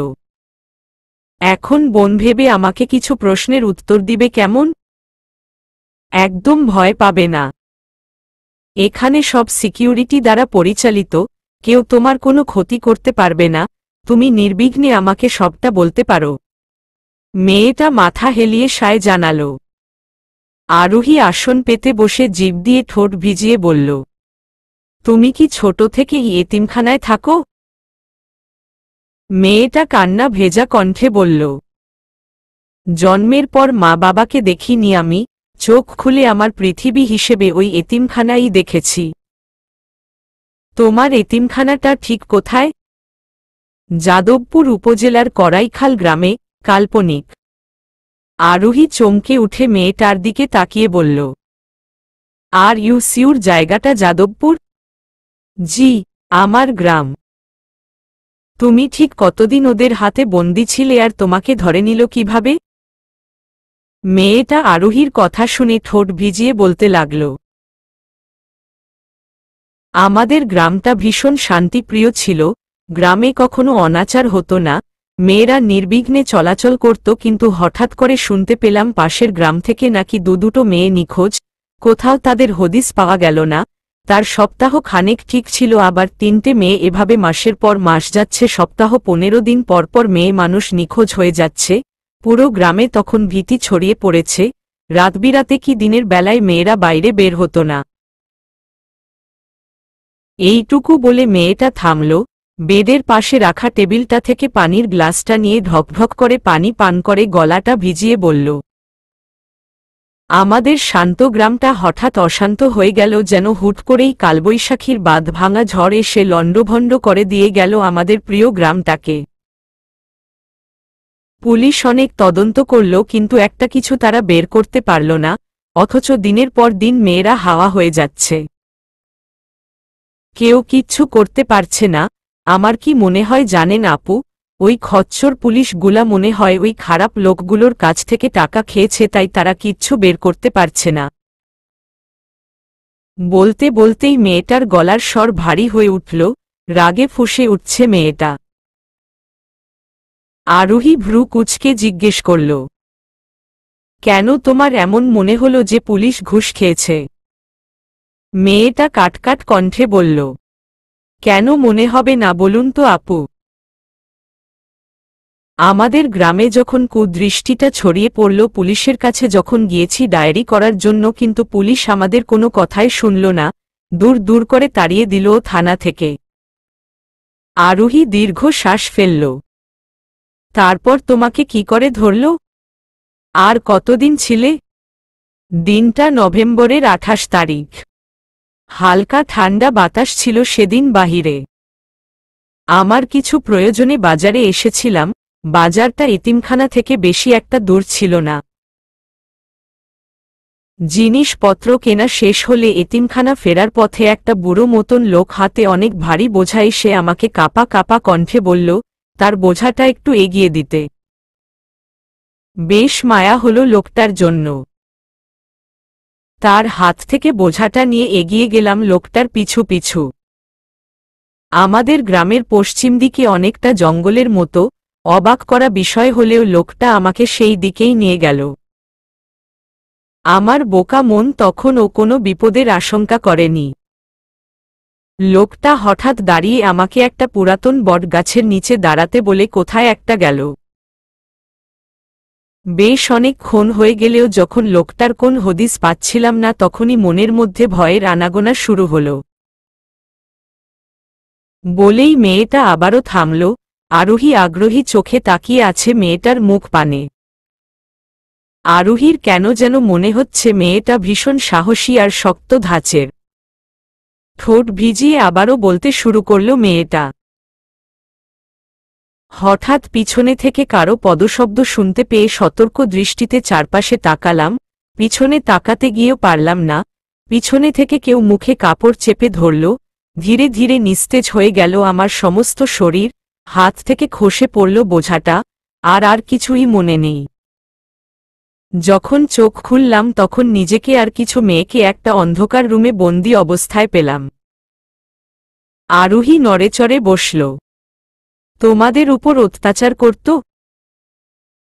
এখন বোন ভেবে আমাকে কিছু প্রশ্নের উত্তর দিবে কেমন? একদম ভয় পাবে না। এখানে সব সিকিউরিটি দ্বারা পরিচালিত, কেউ তোমার কোনো ক্ষতি করতে পারবে না, তুমি নির্বিঘ্নে আমাকে সবটা বলতে পারো। মেয়েটা মাথা হেলিয়ে সায় জানাল। আরোহী আসন পেতে বসে জিভ দিয়ে ঠোঁট ভিজিয়ে বলল, তুমি কি ছোট থেকেই এতিমখানায় থাকো? মেয়েটা কান্না ভেজা কণ্ঠে বলল, জন্মের পর মা বাবাকে দেখিনি আমি, চোখ খুলে আমার পৃথিবী হিসেবে ওই এতিমখানাই দেখেছি। তোমার এতিমখানাটা ঠিক কোথায়? যাদবপুর উপজেলার করাইখাল গ্রামে। কাল্পনিক। আরোহী চমকে উঠে মেয়েটার দিকে তাকিয়ে বলল, আর ইউ সিউর জায়গাটা যাদবপুর? জি, আমার গ্রাম। তুমি ঠিক কতদিন ওদের হাতে বন্দী ছিলে আর তোমাকে ধরে নিল কিভাবে? মেয়েটা আরোহীর কথা শুনে ঠোঁট ভিজিয়ে বলতে লাগল, আমাদের গ্রামটা ভীষণ শান্তিপ্রিয় ছিল, গ্রামে কখনো অনাচার হতো না, মেয়েরা নির্বিঘ্নে চলাচল করত, কিন্তু হঠাৎ করে শুনতে পেলাম পাশের গ্রাম থেকে নাকি দুটো মেয়ে নিখোঁজ, কোথাও তাদের হদিস পাওয়া গেল না। তার সপ্তাহ খানেক ঠিক ছিল, আবার 3টে মেয়ে, এভাবে মাসের পর মাস যাচ্ছে, সপ্তাহ 15 দিন পর পর মেয়ে মানুষ নিখোঁজ হয়ে যাচ্ছে। পুরো গ্রামে তখন ভীতি ছড়িয়ে পড়েছে, রাতবিরাতে কি দিনের বেলায় মেয়েরা বাইরে বের হতো না। এইটুকু বলে মেয়েটা থামল, বেডের পাশে রাখা টেবিলটা থেকে পানির গ্লাসটা নিয়ে ঢকঢক করে পানি পান করে গলাটা ভিজিয়ে বলল। আমাদের শান্ত গ্রামটা হঠাৎ অশান্ত হয়ে গেল, যেন হুট করেই কালবৈশাখীর বাঁধ ভাঙা ঝড় এসে লণ্ডভণ্ড করে দিয়ে গেল আমাদের প্রিয় গ্রামটাকে। পুলিশ অনেক তদন্ত করল, কিন্তু একটা কিছু তারা বের করতে পারল না, অথচ দিনের পর দিন মেয়েরা হাওয়া হয়ে যাচ্ছে। কেউ কিচ্ছু করতে পারছে না। আমার কি মনে হয় জানেন আপু, ওই খচ্চর পুলিশগুলা মনে হয় ওই খারাপ লোকগুলোর কাছ থেকে টাকা খেয়েছে, তাই তারা কিচ্ছু বের করতে পারছে না। বলতে বলতেই মেয়েটার গলার স্বর ভারী হয়ে উঠল, রাগে ফুঁসে উঠছে মেয়েটা। আরোহী ভ্রু কুঁচকে জিজ্ঞেস করল, কেন তোমার এমন মনে হলো যে পুলিশ ঘুষ খেয়েছে? মেয়েটা কাটকাট কণ্ঠে বলল, কেন মনে হবে না বলুন তো আপু? আমাদের গ্রামে যখন কুদৃষ্টিটা ছড়িয়ে পড়ল, পুলিশের কাছে যখন গিয়েছি ডায়েরি করার জন্য, কিন্তু পুলিশ আমাদের কোনো কথাই শুনল না, দূর দূর করে তাড়িয়ে দিল থানা থেকে। আরোহী দীর্ঘ শ্বাস ফেলল। তারপর তোমাকে কি করে ধরল? আর কতদিন ছিলে? দিনটা নভেম্বরের 28 তারিখ। হালকা ঠান্ডা বাতাস ছিল সেদিন বাহিরে। আমার কিছু প্রয়োজনে বাজারে এসেছিলাম। বাজারটা এতিমখানা থেকে বেশি একটা দূর ছিল না। জিনিসপত্র কেনা শেষ হলে এতিমখানা ফেরার পথে একটা বুড়ো মতন লোক হাতে অনেক ভারী বোঝা এসে আমাকে কাঁপা কাঁপা কণ্ঠে বলল তার বোঝাটা একটু এগিয়ে দিতে। বেশ মায়া হলো লোকটার জন্য। তার হাত থেকে বোঝাটা নিয়ে এগিয়ে গেলাম লোকটার পিছু পিছু। আমাদের গ্রামের পশ্চিম দিকে অনেকটা জঙ্গলের মতো, অবাক করা বিষয় হলেও লোকটা আমাকে সেই দিকেই নিয়ে গেল। আমার বোকা মন তখনও কোনো বিপদের আশঙ্কা করেনি। লোকটা হঠাৎ দাঁড়িয়ে আমাকে একটা পুরাতন বটগাছের নিচে দাঁড়াতে বলে কোথায় একটা গেল। বেশ অনেকক্ষণ হয়ে গেলেও যখন লোকটার কোন হদিস পাচ্ছিলাম না, তখনই মনের মধ্যে ভয়ের আনাগোনা শুরু হল। বলেই মেয়েটা আবারও থামল। আরোহী আগ্রহী চোখে তাকিয়ে আছে মেয়েটার মুখ পানে। আরোহীর কেন যেন মনে হচ্ছে মেয়েটা ভীষণ সাহসী আর শক্ত ধাঁচের। ঠোঁট ভিজিয়ে আবারও বলতে শুরু করল মেয়েটা। হঠাৎ পিছনে থেকে কারো পদশব্দ শুনতে পেয়ে সতর্ক দৃষ্টিতে চারপাশে তাকালাম। পিছনে তাকাতে গিয়েও পারলাম না। পিছনে থেকে কেউ মুখে কাপড় চেপে ধরল। ধীরে ধীরে নিস্তেজ হয়ে গেল আমার সমস্ত শরীর, হাত থেকে খসে পড়ল বোঝাটা। আর কিছুই মনে নেই। যখন চোখ খুললাম তখন নিজেকে আর কিছু মেয়েকে একটা অন্ধকার রুমে বন্দি অবস্থায় পেলাম। আরোহী নড়েচড়ে বসল। তোমাদের উপর অত্যাচার করত?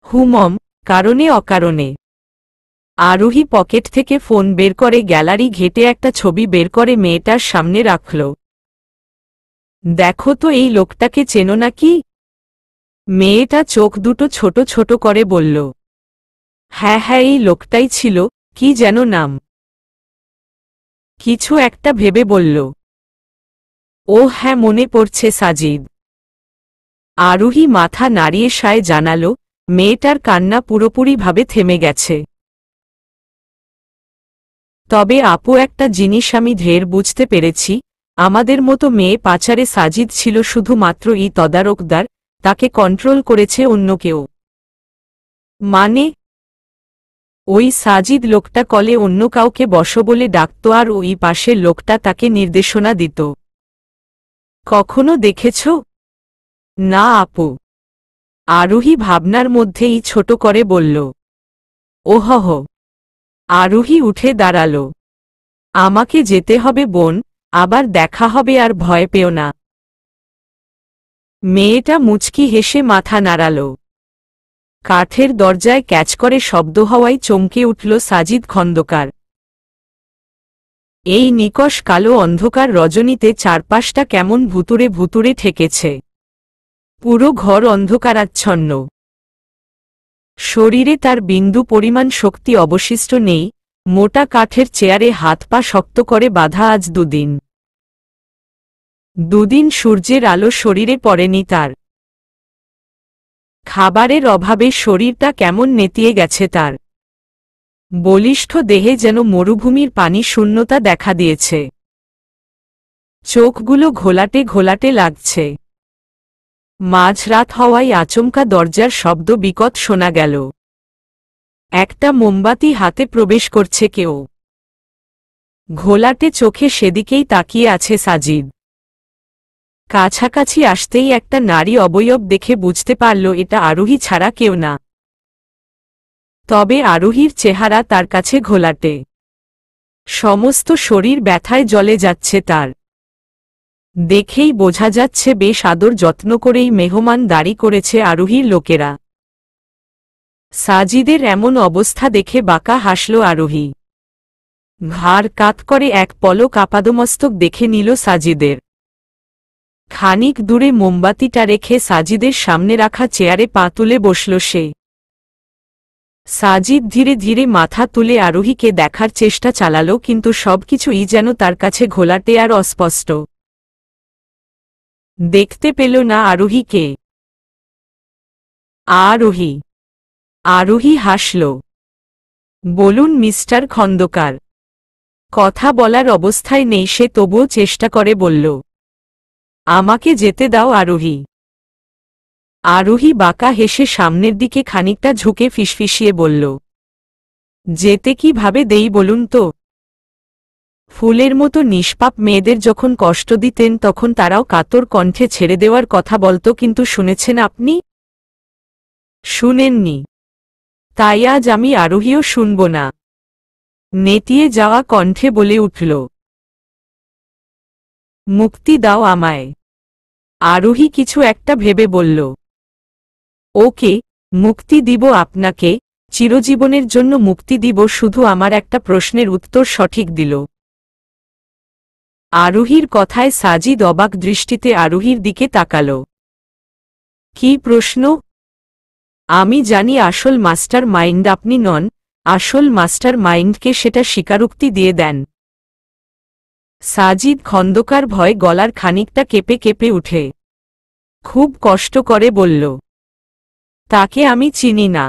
হুমম, কারণে অকারণে। আরোহী পকেট থেকে ফোন বের করে গ্যালারি ঘেটে একটা ছবি বের করে মেয়েটার সামনে রাখল। দেখো তো এই লোকটাকে চেনো নাকি? মেয়েটা চোখ দুটো ছোট ছোট করে বলল, হ্যাঁ হ্যাঁ এই লোকটাই ছিল, কি যেন নাম? কিছু একটা ভেবে বলল, ও হ্যাঁ মনে পড়ছে, সাজিদ। আরোহী মাথা নাড়িয়ে সায় জানালো। মেয়েটার কান্না পুরোপুরিভাবে থেমে গেছে। তবে আপু একটা জিনিস আমি ঢের বুঝতে পেরেছি, আমাদের মতো মেয়ে পাচারে সাজিদ ছিল শুধুমাত্র তদারকদার, তাকে কন্ট্রোল করেছে অন্য কেউ। মানে? ওই সাজিদ লোকটা কলে অন্য কাউকে বসো বলে ডাকত আর ওই পাশের লোকটা তাকে নির্দেশনা দিত। কখনো দেখেছ? না আপু। আরোহী ভাবনার মধ্যেই ছোট করে বলল। ওহহ। আরোহী উঠে দাঁড়াল। আমাকে যেতে হবে বোন, আবার দেখা হবে, আর ভয় পেও না। মেয়েটা মুচকি হেসে মাথা নাড়াল। কাঠের দরজায় ক্যাচ করে শব্দ হওয়ায় চমকে উঠল সাজিদ খন্দকার। এই নিকষ কালো অন্ধকার রজনীতে চারপাশটা কেমন ভুতুরে ভুতুরে ঠেকেছে। পুরো ঘর অন্ধকারাচ্ছন্ন। শরীরে তার বিন্দু পরিমাণ শক্তি অবশিষ্ট নেই। মোটা কাঠের চেয়ারে হাত পা শক্ত করে বাঁধা আজ দুদিন। দুদিন সূর্যের আলো শরীরে পড়েনি তার। খাবারের অভাবে শরীরটা কেমন নেতিয়ে গেছে তার। বলিষ্ঠ দেহে যেন মরুভূমির পানি শূন্যতা দেখা দিয়েছে। চোখগুলো ঘোলাটে ঘোলাটে লাগছে। মাঝরাত হওয়ায় আচমকা দরজার শব্দ বিকট শোনা গেল। একটা মোমবাতি হাতে প্রবেশ করছে কেউ। ঘোলাটে চোখে সেদিকেই তাকিয়ে আছে সাজিদ। কাছাকাছি আসতেই একটা নারী অবয়ব দেখে বুঝতে পারল এটা আরোহী ছাড়া কেউ না। তবে আরোহীর চেহারা তার কাছে ঘোলাটে। সমস্ত শরীর ব্যথায় জ্বলে যাচ্ছে তার। দেখেই বোঝা যাচ্ছে বেশ আদর যত্ন করেই মেহমানদারি করেছে আরোহীর লোকেরা। সাজিদের এমন অবস্থা দেখে বাঁকা হাসল আরোহী। ঘাড় কাত করে এক পলক আপাদমস্তক দেখে নিল সাজিদের। খানিক দূরে মোমবাতিটা রেখে সাজিদের সামনে রাখা চেয়ারে পা তুলে বসল সে। সাজিদ ধীরে ধীরে মাথা তুলে আরোহীকে দেখার চেষ্টা চালাল, কিন্তু সবকিছুই যেন তার কাছে ঘোলাটে আর অস্পষ্ট। দেখতে পেল না আরোহীকে। আরোহী। আরোহী হাসল। বলুন মিস্টার খন্দকার। কথা বলার অবস্থায় নেই সে, তবুও চেষ্টা করে বলল, আমাকে যেতে দাও আরোহী। আরোহী বাঁকা হেসে সামনের দিকে খানিকটা ঝুঁকে ফিসফিসিয়ে বলল, যেতে কিভাবে দেই বলুন তো। ফুলের মতো নিষ্পাপ মেয়েদের যখন কষ্ট দিতেন তখন তারাও কাতর কণ্ঠে ছেড়ে দেওয়ার কথা বলত, কিন্তু শুনেছেন আপনি? শুনেননি। তাই আজ আমি আরোহীও শুনব না। নেতিয়ে যাওয়া কণ্ঠে বলে উঠল, মুক্তি দাও আমায়। আরোহী কিছু একটা ভেবে বলল, ওকে, মুক্তি দিব আপনাকে, চিরজীবনের জন্য মুক্তি দিব, শুধু আমার একটা প্রশ্নের উত্তর সঠিক দিল। আরোহীর কথায় সাজিদ অবাক দৃষ্টিতে আরোহীর দিকে তাকাল। কি প্রশ্ন? আমি জানি আসল মাস্টার মাইন্ড আপনি নন, আসল মাস্টার মাইন্ডকে সেটা স্বীকারোক্তি দিয়ে দেন। সাজিদ খন্দকার ভয়ে গলার খানিকটা কেঁপে কেঁপে উঠে খুব কষ্ট করে বলল, তাকে আমি চিনি না।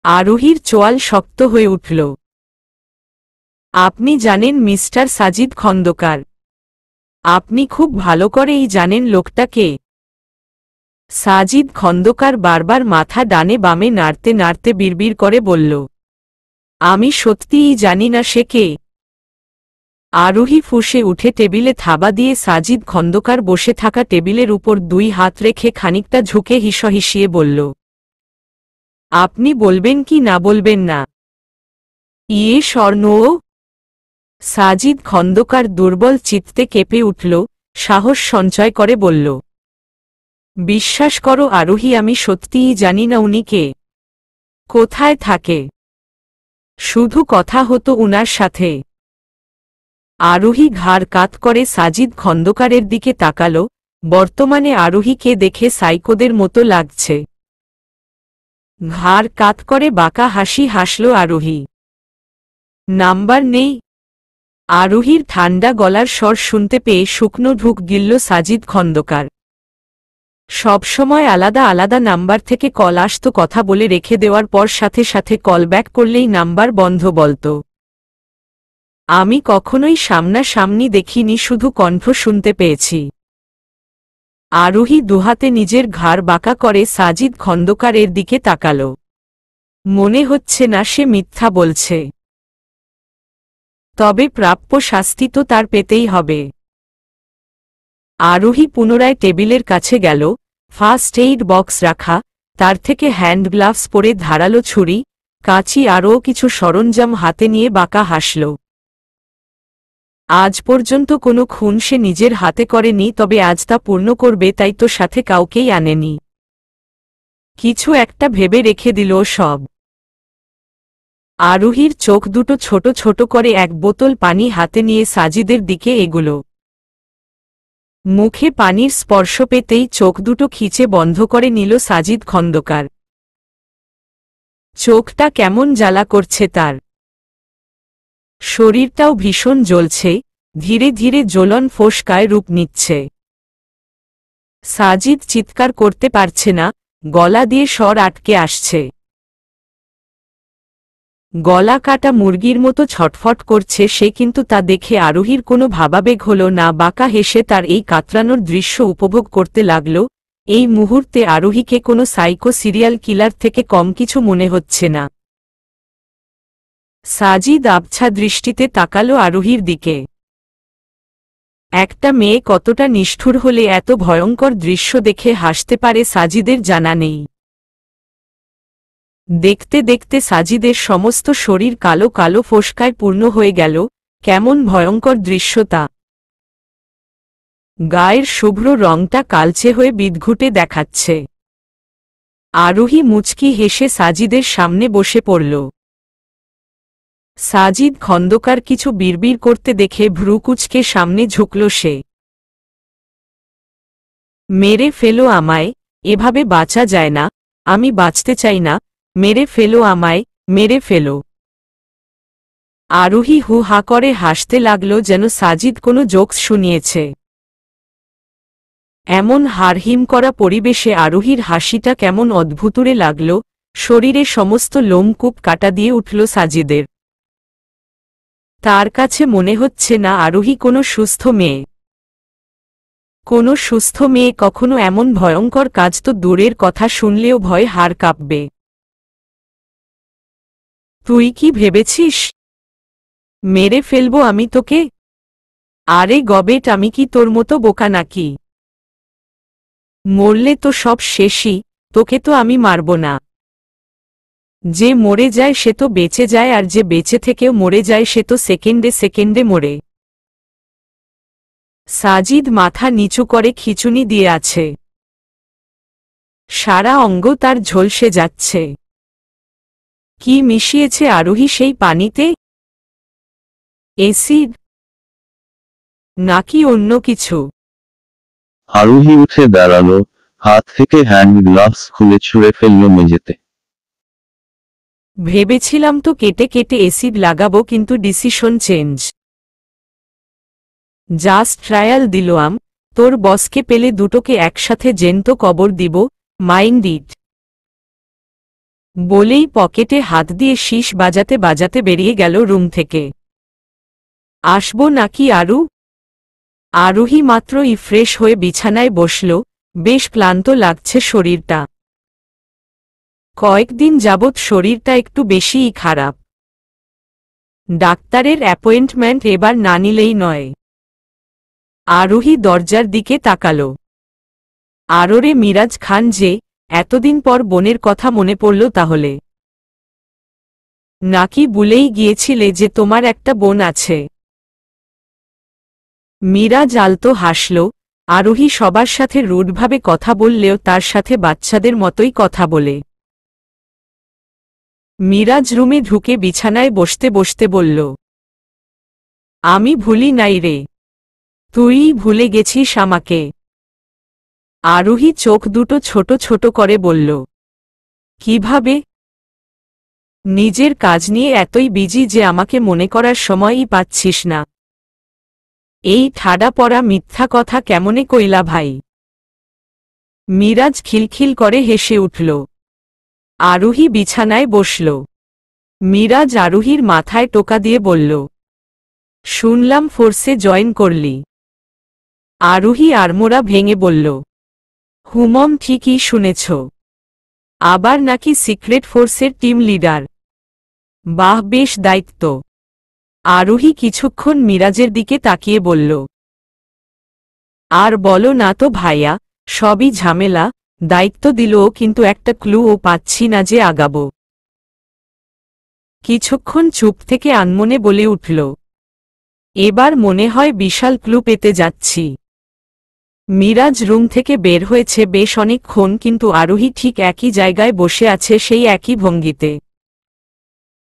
আরোহীর চোয়াল শক্ত হয়ে উঠল। আপনি জানেন মিস্টার সাজিদ খন্দকার। আপনি খুব ভালো করেই জানেন লোকটা কে। সাজিদ খন্দকার বারবার মাথা ডানে বামে নাড়তে নাড়তে বিড়বিড় করে বলল, আমি সত্যিই জানি না সে কে। আরোহী ফুঁসে উঠে টেবিলে থাবা দিয়ে সাজিদ খন্দকার বসে থাকা টেবিলের উপর দুই হাত রেখে খানিকটা ঝুঁকে হিসহিসিয়ে বলল, আপনি বলবেন কি না বলবেন না? ইয়ে স্বর্ণ। সাজিদ খন্দকার দুর্বল চিত্তে কেঁপে উঠল, সাহস সঞ্চয় করে বলল, বিশ্বাস করো আরোহী, আমি সত্যিই জানি না উনি কে, কোথায় থাকে। শুধু কথা হতো উনার সাথে। আরোহী ঘাড় কাত করে সাজিদ খন্দকারের দিকে তাকাল। বর্তমানে আরোহীকে দেখে সাইকোদের মতো লাগছে। ঘাড় কাত করে বাঁকা হাসি হাসল আরোহী। নাম্বার নেই? আরোহীর ঠান্ডা গলার স্বর শুনতে পেয়ে শুকনো ঢুক গিলল সাজিদ খন্দকার। সবসময় আলাদা আলাদা নাম্বার থেকে কল আসত, কথা বলে রেখে দেওয়ার পর সাথে সাথে কল ব্যাক করলেই নাম্বার বন্ধ বলত। আমি কখনোই সামনাসামনি দেখিনি, শুধু কণ্ঠ শুনতে পেয়েছি। আরোহী দুহাতে নিজের ঘাড় বাঁকা করে সাজিদ খন্দকারের দিকে তাকাল। মনে হচ্ছে না সে মিথ্যা বলছে। তবে প্রাপ্য শাস্তি তো তার পেতেই হবে। আরোহী পুনরায় টেবিলের কাছে গেল। ফার্স্ট এইড বক্স রাখা, তার থেকে হ্যান্ড গ্লাভস পরে ধারালো ছুরি, কাঁচি আরও কিছু সরঞ্জাম হাতে নিয়ে বাঁকা হাসল। আজ পর্যন্ত কোনো খুন সে নিজের হাতে করেনি, তবে আজ তা পূর্ণ করবে, তাই তো সাথে কাউকেই আনেনি। কিছু একটা ভেবে রেখে দিল সব। আরোহীর চোখ দুটো ছোট ছোট করে এক বোতল পানি হাতে নিয়ে সাজিদের দিকে এগুল। মুখে পানির স্পর্শ পেতেই চোখ দুটো খিচে বন্ধ করে নিল সাজিদ খন্দকার। চোখটা কেমন জ্বালা করছে তার। শরীরটাও ভীষণ জ্বলছে, ধীরে ধীরে জ্বলন ফোসকায় রূপ নিচ্ছে। সাজিদ চিৎকার করতে পারছে না, গলা দিয়ে স্বর আটকে আসছে। গলা কাটা মুরগির মতো ছটফট করছে সে, কিন্তু তা দেখে আরোহীর কোনো ভাবাবেগ হল না। বাঁকা হেসে তার এই কাতরানোর দৃশ্য উপভোগ করতে লাগল। এই মুহূর্তে আরোহীকে কোনো সাইকো সিরিয়াল কিলার থেকে কম কিছু মনে হচ্ছে না। সাজিদ আবছা দৃষ্টিতে তাকালো আরোহীর দিকে। একটা মেয়ে কতটা নিষ্ঠুর হলে এত ভয়ঙ্কর দৃশ্য দেখে হাসতে পারে সাজিদের জানা নেই। দেখতে দেখতে সাজিদের সমস্ত শরীর কালো কালো ফোসকায় পূর্ণ হয়ে গেল। কেমন ভয়ঙ্কর দৃশ্য তা! গায়ের শুভ্র রংটা কালচে হয়ে বিদঘুটে দেখাচ্ছে। আরোহী মুচকি হেসে সাজিদের সামনে বসে পড়ল। সাজিদ খন্দকার কিছু বিড়বিড় করতে দেখে ভ্রুকুচকে সামনে ঝুঁকল সে। মেরে ফেলো আমায়, এভাবে বাঁচা যায় না, আমি বাঁচতে চাই না, মেরে ফেলো আমায়, মেরে ফেলো। আরোহী হু হা করে হাসতে লাগল যেন সাজিদ কোনো জোকস শুনিয়েছে। এমন হাড়হিম করা পরিবেশে আরোহীর হাসিটা কেমন অদ্ভুতুরে লাগল। শরীরে সমস্ত লোমকূপ কাটা দিয়ে উঠল সাজিদের। তার কাছে মনে হচ্ছে না আরোহী কোনো সুস্থ মেয়ে। কোনো সুস্থ মেয়ে কখনো এমন ভয়ঙ্কর কাজ তো দূরের কথা, শুনলেও ভয় হাড় কাঁপবে। তুই কি ভেবেছিস মেরে ফেলবো আমি তোকে? আরে গবেট, আমি কি তোর মতো বোকা নাকি? মরলে তো সব শেষই, তোকে তো আমি মারব না। যে মরে যায় সে তো বেঁচে যায়, আর যে বেঁচে থেকেও মরে যায় সে তো সেকেন্ডে সেকেন্ডে মরে। সাজিদ মাথা নিচু করে খিঁচুনি দিয়ে আছে। সারা অঙ্গ তার ঝলসে যাচ্ছে। কি মিশিয়েছে আরোহী সেই পানিতে? অ্যাসিড নাকি অন্য কিছু? আরোহী উঠে দাঁড়ালো, হাত থেকে হ্যান্ড গ্লাভস খুলে ছুঁড়ে ফেলল মেঝেতে। ভেবেছিলাম তো কেটে কেটে অ্যাসিড লাগাবো, কিন্তু ডিসিশন চেঞ্জ। জাস্ট ট্রায়াল দিলাম, তোর বসকে পেলে দুটোকে একসাথে জ্যান্ত কবর দিব, মাইন্ড ইট। বলেই পকেটে হাত দিয়ে শীষ বাজাতে বাজাতে বেরিয়ে গেল রুম থেকে। আসবো নাকি আরু? আরোহী মাত্রই ফ্রেশ হয়ে বিছানায় বসল। বেশ ক্লান্ত লাগছে শরীরটা। কয়েকদিন যাবৎ শরীরটা একটু বেশিই খারাপ। ডাক্তারের অ্যাপয়েন্টমেন্ট এবার না নিলেই নয়। আরোহী দরজার দিকে তাকাল। আরোরে মিরাজ খান যে, এতদিন পর বোনের কথা মনে পড়ল তাহলে? নাকি ভুলেই গিয়েছিলে যে তোমার একটা বোন আছে? মিরাজ আলতো হাসল। আরোহী সবার সাথে রুডভাবে কথা বললেও তার সাথে বাচ্চাদের মতোই কথা বলে। মিরাজ রুমে ঢুকে বিছানায় বসতে বসতে বলল, আমি ভুলি নাই রে, তুইই ভুলে গেছিস আমাকে। আরোহী চোখ দুটো ছোট ছোট করে বলল, কিভাবে? নিজের কাজ নিয়ে এতই বিজি যে আমাকে মনে করার সময়ই পাচ্ছিস না। এই ঠাডা পড়া মিথ্যা কথা কেমনে কইলা ভাই? মিরাজ খিলখিল করে হেসে উঠল। আরোহী বিছানায় বসল। মিরাজ আরোহীর মাথায় টোকা দিয়ে বলল, শুনলাম ফোর্সে জয়েন করলি। আরোহী আড়মোড়া ভেঙে বলল, হুমম, ঠিকই শুনেছ। আবার নাকি সিক্রেট ফোর্সের টিম লিডার? বাহ, বেশ দায়িত্ব। আরোহী কিছুক্ষণ মিরাজের দিকে তাকিয়ে বলল, আর বলো না তো ভাইয়া, সবই ঝামেলা। দায়িত্ব দিলও কিন্তু একটা ক্লুও পাচ্ছি না যে আগাবো। কিছুক্ষণ চুপ থেকে আনমনে বলে উঠল, এবার মনে হয় বিশাল ক্লু পেতে যাচ্ছি। মিরাজ রুম থেকে বের হয়েছে বেশ অনেকক্ষণ, কিন্তু আরোহী ঠিক একই জায়গায় বসে আছে, সেই একই ভঙ্গিতে।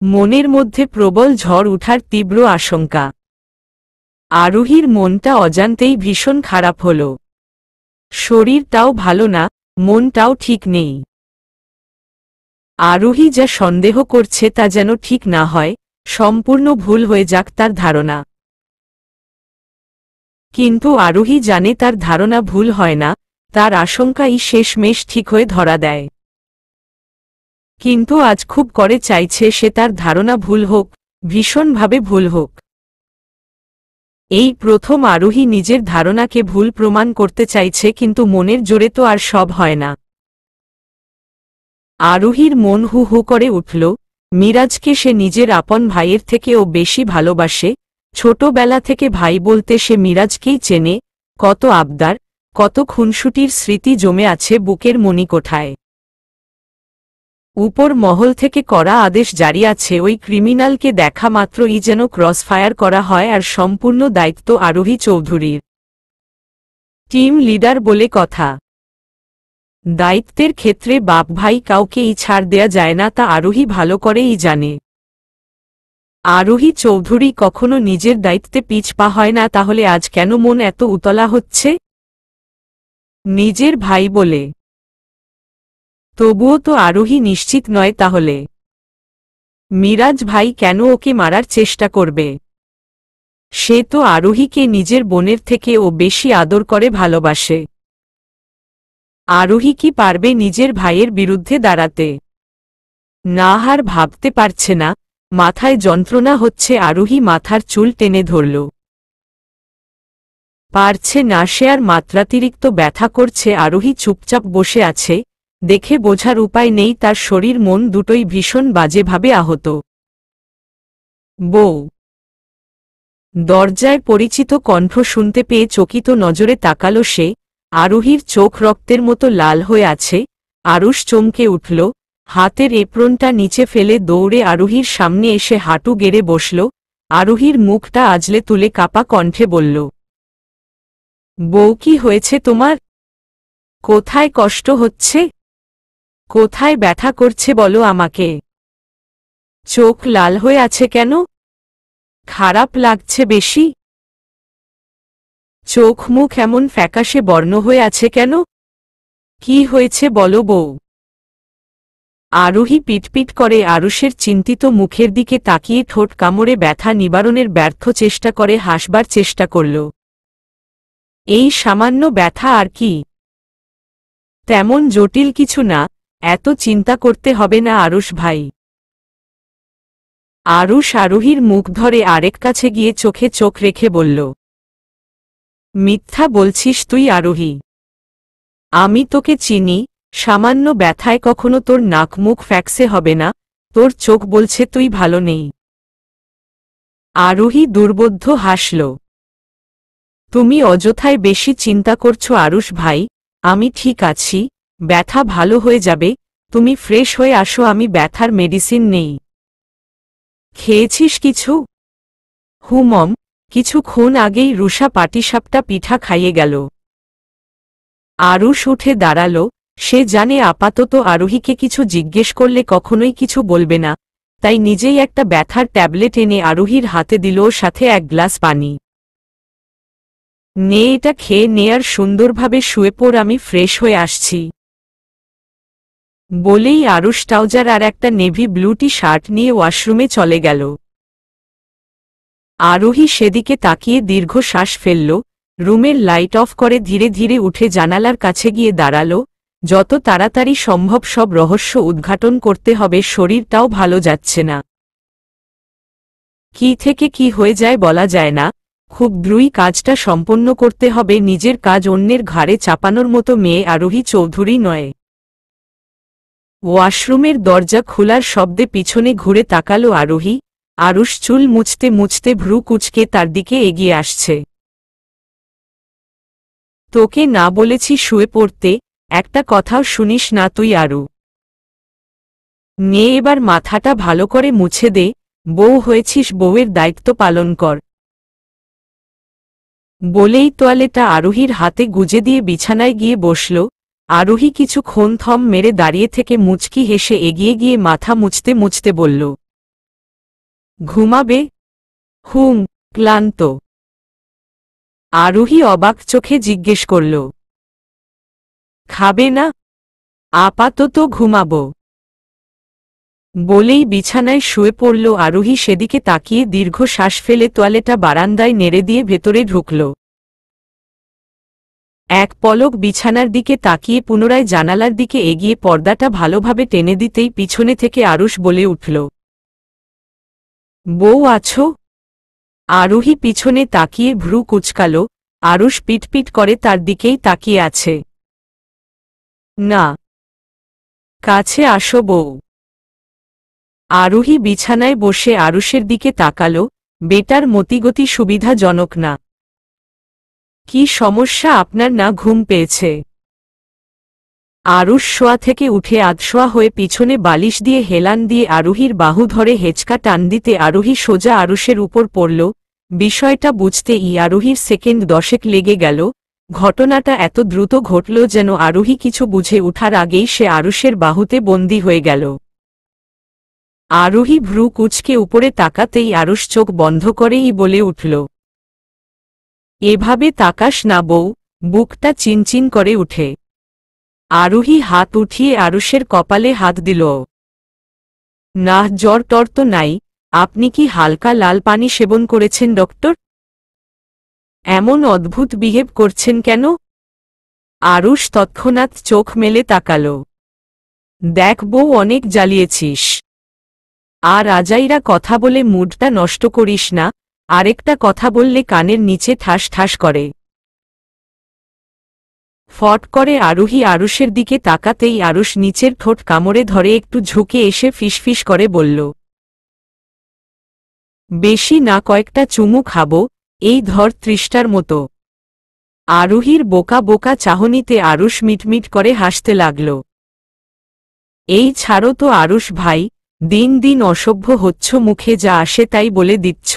মনের মধ্যে প্রবল ঝড় উঠার তীব্র আশঙ্কা। আরোহীর মনটা অজান্তেই ভীষণ খারাপ হল। শরীরটাও ভালো না, মনটাও ঠিক নেই। আরোহী যা সন্দেহ করছে তা যেন ঠিক না হয়, সম্পূর্ণ ভুল হয়ে যাক তার ধারণা। কিন্তু আরোহী জানে তার ধারণা ভুল হয় না, তার আশঙ্কাই শেষমেশ ঠিক হয়ে ধরা দেয়। কিন্তু আজ খুব করে চাইছে সে তার ধারণা ভুল হোক, ভীষণভাবে ভুল হোক। এই প্রথম আরোহী নিজের ধারণাকে ভুল প্রমাণ করতে চাইছে, কিন্তু মনের জোরে তো আর সব হয় না। আরোহীর মন হু হু করে উঠল। মিরাজকে সে নিজের আপন ভাইয়ের থেকেও বেশি ভালোবাসে। ছোটবেলা থেকে ভাই বলতে সে মিরাজকেই চেনে। কত আবদার, কত খুনসুটির স্মৃতি জমে আছে বুকের মণিকোঠায়। উপর মহল থেকে করা আদেশ জারি আছে, ওই ক্রিমিনালকে দেখা মাত্রই যেন ক্রসফায়ার করা হয়, আর সম্পূর্ণ দায়িত্ব আরোহী চৌধুরীর। টিম লিডার বলে কথা। দায়িত্বের ক্ষেত্রে বাপ ভাই কাউকেই ছাড় দেয়া যায় না, তা আরোহী ভালো করেই জানে। আরোহী চৌধুরী কখনো নিজের দায়িত্বে পিছপা হয় না, তাহলে আজ কেন মন এত উতলা হচ্ছে? নিজের ভাই বলে। তবুও তো আরোহী নিশ্চিত নয় তাহলে মিরাজ ভাই কেন ওকে মারার চেষ্টা করবে? সে তো আরোহীকে নিজের বোনের থেকেও বেশি আদর করে ভালোবাসে। আরোহী কি পারবে নিজের ভাইয়ের বিরুদ্ধে দাঁড়াতে? না, হার ভাবতে পারছে না, মাথায় যন্ত্রণা হচ্ছে। আরোহী মাথার চুল টেনে ধরল। পারছে না সে আর, মাত্রাতিরিক্ত ব্যথা করছে। আরোহী চুপচাপ বসে আছে, দেখে বোঝার উপায় নেই তার শরীর মন দুটোই ভীষণ বাজেভাবে আহত। বউ। দরজায় পরিচিত কণ্ঠ শুনতে পেয়ে চকিত নজরে তাকালো সে। আরোহীর চোখ রক্তের মতো লাল হয়ে আছে। আরুষ চমকে উঠল, হাতের এপ্রনটা নিচে ফেলে দৌড়ে আরোহীর সামনে এসে হাঁটু গেড়ে বসল। আরোহীর মুখটা আজলে তুলে কাপা কণ্ঠে বলল, বউ কি হয়েছে তোমার? কোথায় কষ্ট হচ্ছে? কোথায় ব্যথা করছে বলো আমাকে? চোখ লাল হয়ে আছে কেন? খারাপ লাগছে বেশি? চোখ মুখ এমন ফ্যাকাশে বর্ণ হয়ে আছে কেন? কি হয়েছে বলো বউ? আরোহী পিটপিট করে আরুষের চিন্তিত মুখের দিকে তাকিয়ে ঠোঁট কামড়ে ব্যথা নিবারণের ব্যর্থ চেষ্টা করে হাসবার চেষ্টা করল। এই সামান্য ব্যথা আর কি? তেমন জটিল কিছু না, এত চিন্তা করতে হবে না আরুষ ভাই। আরুষ আরোহীর মুখ ধরে আরেক কাছে গিয়ে চোখে চোখ রেখে বলল, মিথ্যা বলছিস তুই আরোহী। আমি তোকে চিনি, সামান্য ব্যথায় কখনো তোর নাক মুখ ফ্যাক্সে হবে না। তোর চোখ বলছে তুই ভালো নেই। আরোহী দুর্বোধ্য হাসল। তুমি অযথায় বেশি চিন্তা করছো আরুষ ভাই, আমি ঠিক আছি, ব্যথা ভালো হয়ে যাবে। তুমি ফ্রেশ হয়ে আসো, আমি ব্যথার মেডিসিন নেই। খেয়েছিস কিছু? হুমম, কিছুক্ষণ আগেই রুষা পাটিসাপটা পিঠা খাইয়ে গেল। আরুষ উঠে দাঁড়াল। সে জানে আপাতত আরোহীকে কিছু জিজ্ঞেস করলে কখনোই কিছু বলবে না, তাই নিজেই একটা ব্যথার ট্যাবলেট এনে আরোহীর হাতে দিল, সাথে এক গ্লাস পানি। নে, এটা খেয়ে নে আর সুন্দরভাবে শুয়ে পড়, আমি ফ্রেশ হয়ে আসছি। বলেই আরুষ ট্রাউজার আর একটা নেভি ব্লু টি শার্ট নিয়ে ওয়াশরুমে চলে গেল। আরোহী সেদিকে তাকিয়ে দীর্ঘশ্বাস ফেলল। রুমের লাইট অফ করে ধীরে ধীরে উঠে জানালার কাছে গিয়ে দাঁড়াল। যত তাড়াতাড়ি সম্ভব সব রহস্য উদ্ঘাটন করতে হবে, শরীরটাও ভালো যাচ্ছে না। কি থেকে কি হয়ে যায় বলা যায় না, খুব দ্রুতই কাজটা সম্পন্ন করতে হবে। নিজের কাজ অন্যের ঘাড়ে চাপানোর মতো মেয়ে আরোহী চৌধুরী নয়। ওয়াশরুমের দরজা খোলার শব্দে পিছনে ঘুরে তাকালো আরোহী। আরুষ চুল মুছতে মুছতে ভ্রু কুঁচকে তার দিকে এগিয়ে আসছে। তোকে না বলেছি শুয়ে পড়তে, একটা কথাও শুনিস না তুই আরু। নে, এবার মাথাটা ভালো করে মুছে দে, বউ হয়েছিস, বউয়ের দায়িত্ব পালন কর। বলেই তোয়ালেটা আরোহীর হাতে গুজে দিয়ে বিছানায় গিয়ে বসল। আরোহী কিছুক্ষণ থম মেরে দাঁড়িয়ে থেকে মুচকি হেসে এগিয়ে গিয়ে মাথা মুছতে মুছতে বলল, ঘুমাবে? হুম, ক্লান্ত। আরোহী অবাক চোখে জিজ্ঞেস করল, খাবে না? আপাতত ঘুমাবো। বলেই বিছানায় শুয়ে পড়ল। আরোহী সেদিকে তাকিয়ে দীর্ঘ শ্বাস ফেলে তোয়ালেটা বারান্দায় নেড়ে দিয়ে ভেতরে ঢুকল। এক পলক বিছানার দিকে তাকিয়ে পুনরায় জানালার দিকে এগিয়ে পর্দাটা ভালোভাবে টেনে দিতেই পিছনে থেকে আরুষ বলে উঠল, বউ আছো? আরোহী পিছনে তাকিয়ে ভ্রু কুঁচকাল। আরুষ পিটপিট করে তার দিকেই তাকিয়ে আছে। না, কাছে আসো বউ। আরোহী বিছানায় বসে আরুষের দিকে তাকাল। বেটার মতিগতি সুবিধাজনক না। কি সমস্যা আপনার? না ঘুম পেয়েছে? আরুষ শোয়া থেকে উঠে আধশোয়া হয়ে পিছনে বালিশ দিয়ে হেলান দিয়ে আরোহীর বাহু ধরে হেঁচকা টান দিতে আরোহী সোজা আরুষের উপর পড়ল। বিষয়টা বুঝতেই আরোহীর সেকেন্ড 10 লেগে গেল। ঘটনাটা এত দ্রুত ঘটল যেন আরোহী কিছু বুঝে ওঠার আগেই সে আরুষের বাহুতে বন্দী হয়ে গেল। আরোহী ভ্রু কুঁচকে উপরে তাকাতেই আরুষ চোখ বন্ধ করেই বলে উঠল, এভাবে তাকাস না বউ। বুকটা চিনচিন করে উঠে। আরোহী হাত উঠিয়ে আরুষের কপালে হাত দিল। না, জ্বর টর তো নাই। আপনি কি হালকা লাল পানি সেবন করেছেন ডক্টর? এমন অদ্ভুত বিহেভ করছেন কেন? আরুষ তৎক্ষণাৎ চোখ মেলে তাকাল। দেখ বউ, অনেক জ্বালিয়েছিস। আর আজাইরা কথা বলে মুডটা নষ্ট করিস না। আরেকটা কথা বললে কানের নিচে ঠাস ঠাস করে। ফট করে আরোহী আরুষের দিকে তাকাতেই আরুষ নিচের ঠোঁট কামড়ে ধরে একটু ঝুঁকে এসে ফিসফিস করে বলল, বেশি না, কয়েকটা চুমু খাবো। এই ধর, 30টার মতো। আরোহীর বোকা বোকা চাহনিতে আরুষ মিটমিট করে হাসতে লাগল। এই ছাড়ো তো আরুষ ভাই, দিন দিন অসভ্য হচ্ছ, মুখে যা আসে তাই বলে দিচ্ছ।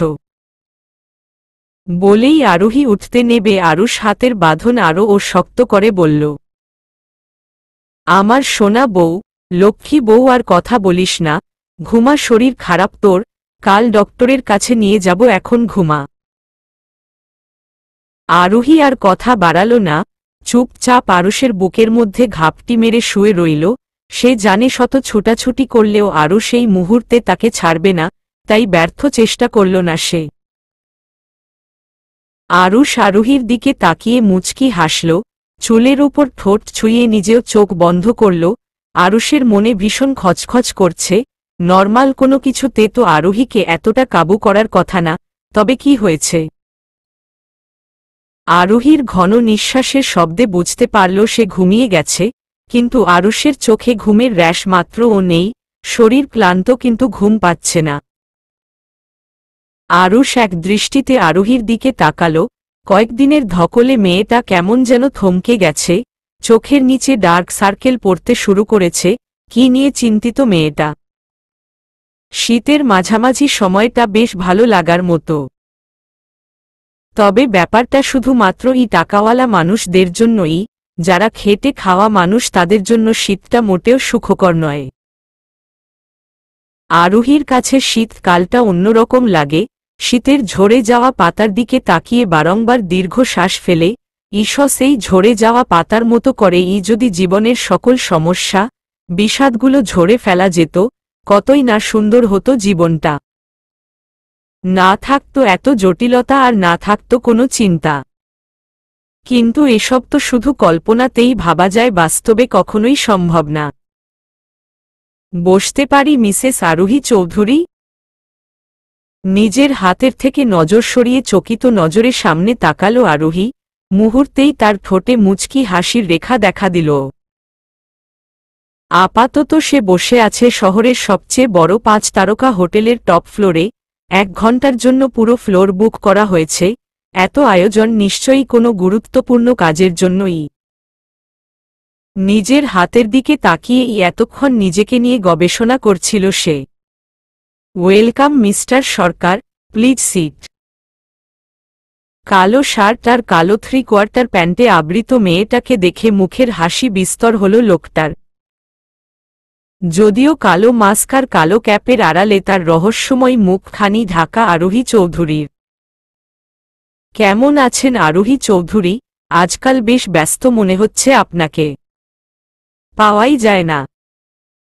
বলেই আরোহী উঠতে নেবে আরুষ হাতের বাঁধন আরও ও শক্ত করে বলল, আমার সোনা বউ, লক্ষ্মী বউ, আর কথা বলিস না। ঘুমা, শরীর খারাপ তোর। কাল ডক্টরের কাছে নিয়ে যাব, এখন ঘুমা। আরোহী আর কথা বাড়াল না। চুপচাপ আরুষের বুকের মধ্যে ঘাপটি মেরে শুয়ে রইল। সে জানে শত ছুটাছুটি করলেও আরুষ এই মুহূর্তে তাকে ছাড়বে না, তাই ব্যর্থ চেষ্টা করল না সে। আরুষ আরোহীর দিকে তাকিয়ে মুচকি হাসল। চুলের উপর ঠোঁট ছুঁয়ে নিজেও চোখ বন্ধ করল। আরুষের মনে ভীষণ খচখচ করছে। নর্মাল কোনো কিছুতে তো আরোহীকে এতটা কাবু করার কথা না, তবে কি হয়েছে? আরোহীর ঘন নিঃশ্বাসের শব্দে বুঝতে পারল সে ঘুমিয়ে গেছে, কিন্তু আরুষের চোখে ঘুমের র্যাশ মাত্রও নেই। শরীর ক্লান্ত, কিন্তু ঘুম পাচ্ছে না। আরুষ এক দৃষ্টিতে আরোহীর দিকে তাকাল। কয়েকদিনের ধকলে মেয়েটা কেমন যেন থমকে গেছে। চোখের নিচে ডার্ক সার্কেল পড়তে শুরু করেছে। কি নিয়ে চিন্তিত মেয়েটা? শীতের মাঝামাঝি সময়টা বেশ ভালো লাগার মতো। তবে ব্যাপারটা শুধুমাত্র টাকাওয়ালা মানুষদের জন্যই। যারা খেটে খাওয়া মানুষ, তাদের জন্য শীতটা মোটেও সুখকর নয়। আরোহীর কাছে শীতকালটা অন্যরকম লাগে। শীতের ঝরে যাওয়া পাতার দিকে তাকিয়ে বারংবার দীর্ঘ শ্বাস ফেলে, সেই ঝরে যাওয়া পাতার মতো করে যদি জীবনের সকল সমস্যা, বিষাদগুলো ঝরে ফেলা যেত, কতই না সুন্দর হতো জীবনটা। না থাকতো এত জটিলতা, আর না থাকতো কোনো চিন্তা। কিন্তু এসব তো শুধু কল্পনাতেই ভাবা যায়, বাস্তবে কখনোই সম্ভব না। বসতে পারি মিসেস আরোহী চৌধুরী? নিজের হাতের থেকে নজর সরিয়ে চকিত নজরে সামনে তাকালো আরোহী। মুহূর্তেই তার ঠোঁটে মুচকি হাসির রেখা দেখা দিল। আপাতত সে বসে আছে শহরের সবচেয়ে বড় 5 তারকা হোটেলের টপ ফ্লোরে। 1 ঘন্টার জন্য পুরো ফ্লোর বুক করা হয়েছে। এত আয়োজন নিশ্চয়ই কোনো গুরুত্বপূর্ণ কাজের জন্যই। নিজের হাতের দিকে তাকিয়েই এতক্ষণ নিজেকে নিয়ে গবেষণা করছিল সে। Welcome mister Sarkar, please sit. কালো শার্ট আর কালো 3/4 প্যান্টে আবৃত মেয়েটাকে দেখে মুখের হাসি বিস্তর হল লোকটার। যদিও কালো মাস্ক আর কালো ক্যাপের আড়ালে তার রহস্যময় মুখখানি ঢাকা আরোহী চৌধুরীর। কেমন আছেন আরোহী চৌধুরী? আজকাল বেশ ব্যস্ত মনে হচ্ছে আপনাকে। পাওয়াই যায় না।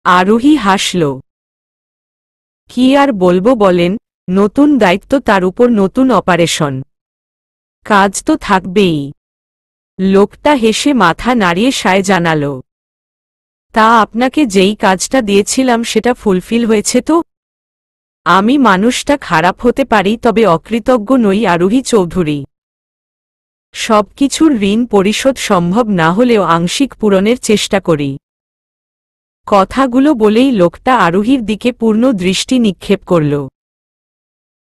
আরোহী হাসল। কি আর বলবো বলেন, নতুন দায়িত্ব, তার উপর নতুন অপারেশন। কাজ তো থাকবেই। লোকটা হেসে মাথা নাড়িয়ে সায় জানাল, তা আপনাকে যেই কাজটা দিয়েছিলাম সেটা ফুলফিল হয়েছে তো? আমি মানুষটা খারাপ হতে পারি, তবে অকৃতজ্ঞ নই আরোহী চৌধুরী। সবকিছুর ঋণ পরিশোধ সম্ভব না হলেও আংশিক পূরণের চেষ্টা করি। কথাগুলো বলেই লোকটা আরোহীর দিকে পূর্ণ দৃষ্টি নিক্ষেপ করল।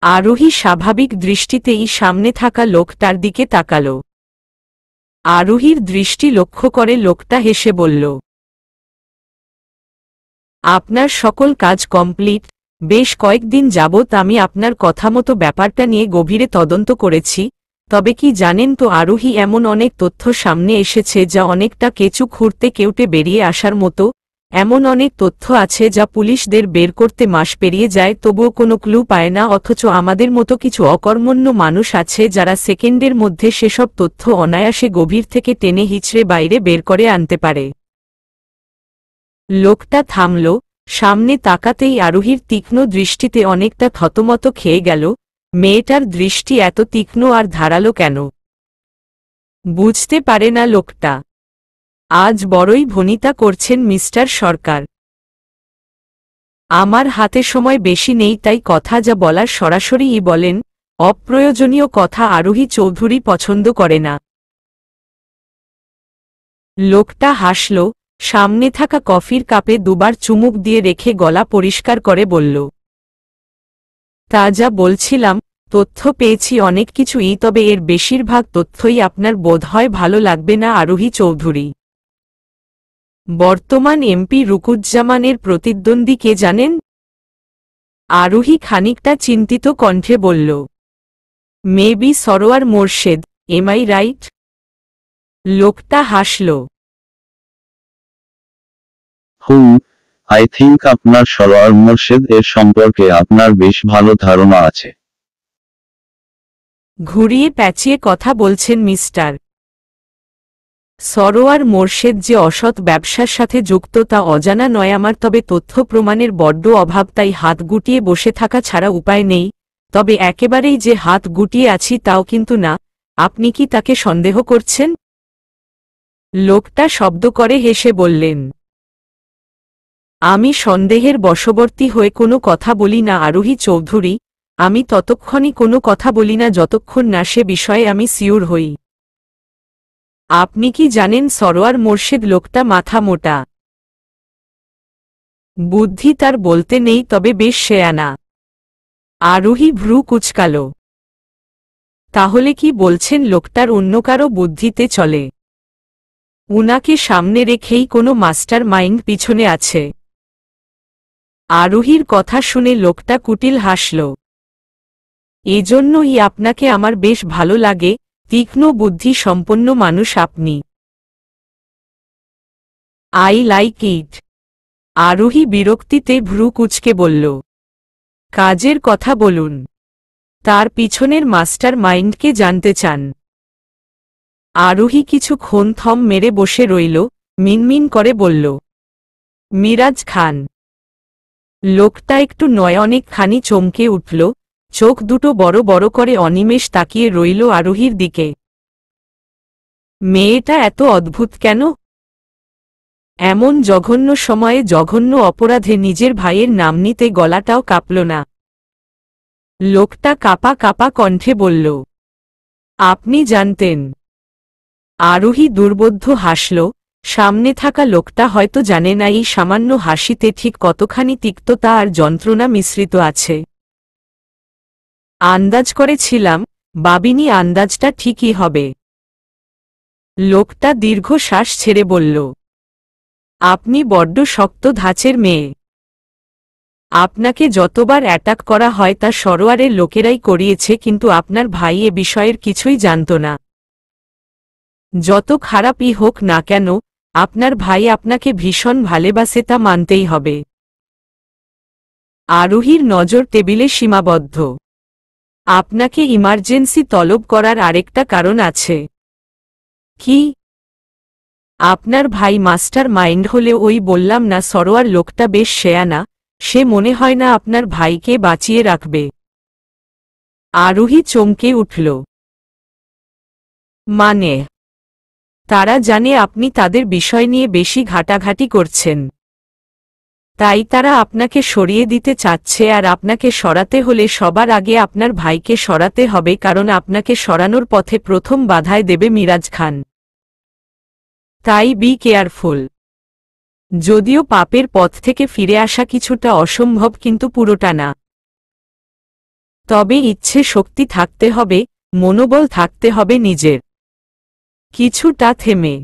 আরোহী স্বাভাবিক দৃষ্টিতেই সামনে থাকা লোকটার দিকে তাকাল। আরোহীর দৃষ্টি লক্ষ্য করে লোকটা হেসে বলল, আপনার সকল কাজ কমপ্লিট। বেশ কয়েকদিন যাবৎ আমি আপনার কথা মতো ব্যাপারটা নিয়ে গভীরে তদন্ত করেছি। তবে কি জানেন তো আরোহী, এমন অনেক তথ্য সামনে এসেছে যা অনেকটা কেঁচু খুঁড়তে কেউটে বেরিয়ে আসার মতো। এমন অনেক তথ্য আছে যা পুলিশদের বের করতে মাস পেরিয়ে যায়, তবুও কোনো ক্লু পায় না। অথচ আমাদের মতো কিছু অকর্মণ্য মানুষ আছে যারা সেকেন্ডের মধ্যে সেসব তথ্য অনায়াসে গভীর থেকে টেনে হিচড়ে বাইরে বের করে আনতে পারে। লোকটা থামল। সামনে তাকাতেই আরোহীর তীক্ষ্ণ দৃষ্টিতে অনেকটা থতমত খেয়ে গেল। মেয়েটার দৃষ্টি এত তীক্ষ্ণ আর ধারালো কেন? বুঝতে পারে না লোকটা। আজ বড়ই ভনিতা করছেন মিস্টার সরকার। আমার হাতে সময় বেশি নেই, তাই কথা যা বলার সরাসরিই বলেন। অপ্রয়োজনীয় কথা আরোহী চৌধুরী পছন্দ করে না। লোকটা হাসল। সামনে থাকা কফির কাপে দুবার চুমুক দিয়ে রেখে গলা পরিষ্কার করে বলল, তা যা বলছিলাম, তথ্য পেয়েছি অনেক কিছুই, তবে এর বেশিরভাগ তথ্যই আপনার বোধহয় ভালো লাগবে না আরোহী চৌধুরী। বর্তমান এমপি রুকুজ্জামানের প্রতিদ্বন্দ্বী কে জানেন? আরোহী খানিকটা চিন্তিত কণ্ঠে বলল, maybe Sarwar Morshed. Am I right? লোকটা হাসল। আই থিঙ্ক আপনার সরোয়ার মোর্শেদ এর সম্পর্কে আপনার বেশ ভালো ধারণা আছে। ঘুরিয়ে প্যাঁচিয়ে কথা বলছেন মিস্টার। সরোয়ার মোর্শেদ যে অসৎ ব্যবসার সাথে যুক্ত তা অজানা নয় আমার, তবে তথ্য প্রমাণের বড্ড অভাব, তাই হাত গুটিয়ে বসে থাকা ছাড়া উপায় নেই। তবে একেবারেই যে হাত গুটিয়ে আছি তাও কিন্তু না। আপনি কি তাকে সন্দেহ করছেন? লোকটা শব্দ করে হেসে বললেন, আমি সন্দেহের বশবর্তী হয়ে কোনো কথা বলি না আরোহী চৌধুরী। আমি ততক্ষণই কোনো কথা বলি না যতক্ষণ না সে বিষয়ে আমি সিউর হই। আপনি কি জানেন সরোয়ার মোর্শেদ লোকটা মাথা মোটা। বুদ্ধি তার বলতে নেই, তবে বেশ শেয়ানা। আরোহী ভ্রু কুচকাল। তাহলে কি বলছেন লোকটার অন্য কারো বুদ্ধিতে চলে? উনাকে সামনে রেখেই কোনো মাস্টার মাইন্ড পিছনে আছে? আরোহীর কথা শুনে লোকটা কুটিল হাসল। এজন্যই আপনাকে আমার বেশ ভালো লাগে, তীক্ষ্ণ বুদ্ধি সম্পন্ন মানুষ আপনি। I like it. আরোহী বিরক্তিতে ভ্রু কুচকে বলল, কাজের কথা বলুন। তার পিছনের মাস্টার মাইন্ডকে জানতে চান? আরোহী কিছুক্ষণ থম মেরে বসে রইল, মিনমিন করে বলল, মিরাজ খান। লোকটা একটু নয় অনেকখানি চমকে উঠল। চোখ দুটো বড় বড় করে অনিমেষ তাকিয়ে রইল আরোহীর দিকে। মেয়েটা এত অদ্ভুত কেন? এমন জঘন্য সময়ে জঘন্য অপরাধে নিজের ভাইয়ের নাম নিতে গলাটাও কাঁপল না। লোকটা কাঁপা কাঁপা কণ্ঠে বলল, আপনি জানতেন? আরোহী দুর্বোধ্য হাসল। সামনে থাকা লোকটা হয়তো জানে না এই সামান্য হাসিতে ঠিক কতখানি তিক্ততা আর যন্ত্রণা মিশ্রিত আছে। আন্দাজ করেছিলাম, বাবিনী আন্দাজটা ঠিকই হবে। লোকটা দীর্ঘশ্বাস ছেড়ে বলল, আপনি বড্ড শক্ত ধাঁচের মেয়ে। আপনাকে যতবার অ্যাটাক করা হয় তা সরোয়ারের লোকেরাই করিয়েছে, কিন্তু আপনার ভাই এ বিষয়ের কিছুই জানত না। যত খারাপই হোক না কেন, আপনার ভাই আপনাকে ভীষণ ভালোবাসে, তা মানতেই হবে। আরোহীর নজর টেবিলে সীমাবদ্ধ। আপনাকে ইমার্জেন্সি তলব করার আরেকটা কারণ আছে। কি? আপনার ভাই মাস্টার মাইন্ড হলে ওই বললাম না, সরোয়ার লোকটা বেশ শেয়ানা। সে মনে হয় না আপনার ভাইকে বাঁচিয়ে রাখবে। আরোহী চমকে উঠল। মানে? তারা জানে আপনি তাদের বিষয় নিয়ে বেশি ঘাটাঘাটি করছেন, তাই তারা আপনাকে সরিয়ে দিতে চাচ্ছে, আর আপনাকে সরাতে হলে সবার আগে আপনার ভাইকে সরাতে হবে, কারণ আপনাকে সরানোর পথে প্রথম বাধায় দেবে মিরাজ খান। তাই বি কেয়ারফুল। যদিও পাপের পথ থেকে ফিরে আসা কিছুটা অসম্ভব, কিন্তু পুরোটা না। তবে ইচ্ছে শক্তি থাকতে হবে, মনোবল থাকতে হবে নিজের। কিছুটা থেমে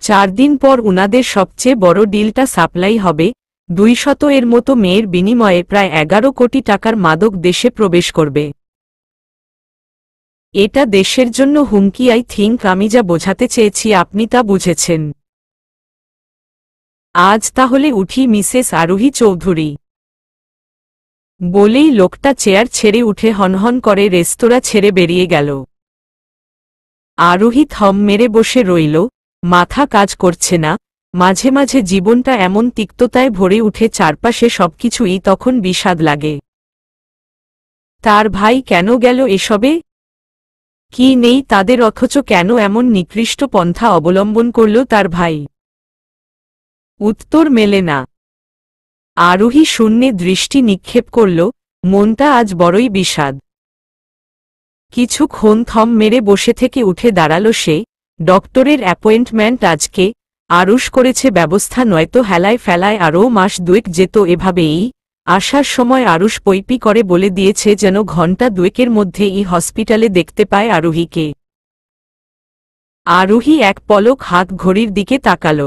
4 দিন পর উনাদের সবচেয়ে বড় ডিলটা সাপ্লাই হবে। 200 এর মতো মেয়ের বিনিময়ে প্রায় 11 কোটি টাকার মাদক দেশে প্রবেশ করবে। এটা দেশের জন্য হুমকি। আই থিঙ্ক আমি যা বোঝাতে চেয়েছি আপনি তা বুঝেছেন। আজ তাহলে উঠি মিসেস আরোহী চৌধুরী, বলেই লোকটা চেয়ার ছেড়ে উঠে হনহন করে রেস্তোরাঁ ছেড়ে বেরিয়ে গেল। আরোহী থম মেরে বসে রইল, মাথা কাজ করছে না। মাঝে মাঝে জীবনটা এমন তিক্ততায় ভরে উঠে, চারপাশে সবকিছুই তখন বিষাদ লাগে। তার ভাই কেন গেল এসবে? কি নেই তাদের, অথচ কেন এমন নিকৃষ্ট পন্থা অবলম্বন করল তার ভাই? উত্তর মেলে না। আরোহী শূন্যে দৃষ্টি নিক্ষেপ করল, মনটা আজ বড়ই বিষাদ। কিছুক্ষণ থম মেরে বসে থেকে উঠে দাঁড়াল সে। ডক্টরের অ্যাপয়েন্টমেন্ট আজকে, আরুষ করেছে ব্যবস্থা, নয়তো হেলায় ফেলায় আরও মাস 2 যেত এভাবেই। আসার সময় আরুষ পৈপি করে বলে দিয়েছে যেন ঘণ্টা 2 মধ্যেই হসপিটালে দেখতে পায় আরোহীকে। আরোহী এক পলক হাত ঘড়ির দিকে তাকাল।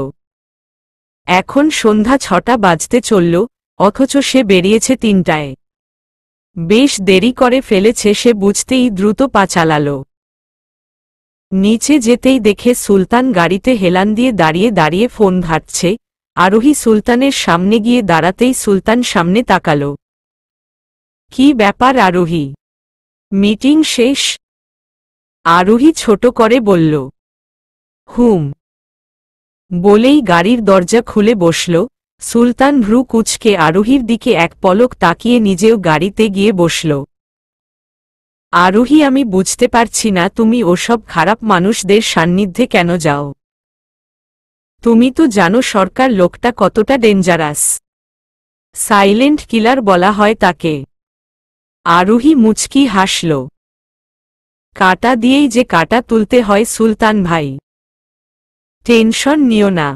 এখন সন্ধ্যা 6টা বাজতে চলল, অথচ সে বেরিয়েছে 3টায়। বেশ দেরি করে ফেলেছে সে বুঝতেই দ্রুত পা চালাল। নিচে যেতেই দেখে সুলতান গাড়িতে হেলান দিয়ে দাঁড়িয়ে দাঁড়িয়ে ফোন ঘাঁটছে। আরোহী সুলতানের সামনে গিয়ে দাঁড়াতেই সুলতান সামনে তাকাল। কি ব্যাপার আরোহী, মিটিং শেষ? আরোহী ছোট করে বলল, হুম। বলেই গাড়ির দরজা খুলে বসল। সুলতান ভ্রু কুঁচকে আরোহীর দিকে এক পলক তাকিয়ে নিজেও গাড়িতে গিয়ে বসল। আরোহী, আমি বুঝতে পারছি না তুমি ওসব খারাপ মানুষদের সান্নিধ্যে কেন যাও। তুমি তো জানো সরকার লোকটা কতটা ডেঞ্জারাস। সাইলেন্ট কিলার বলা হয় তাকে। আরোহী মুচকি হাসল। কাটা দিয়েই যে কাটা তুলতে হয় সুলতান ভাই, টেনশন নিও না।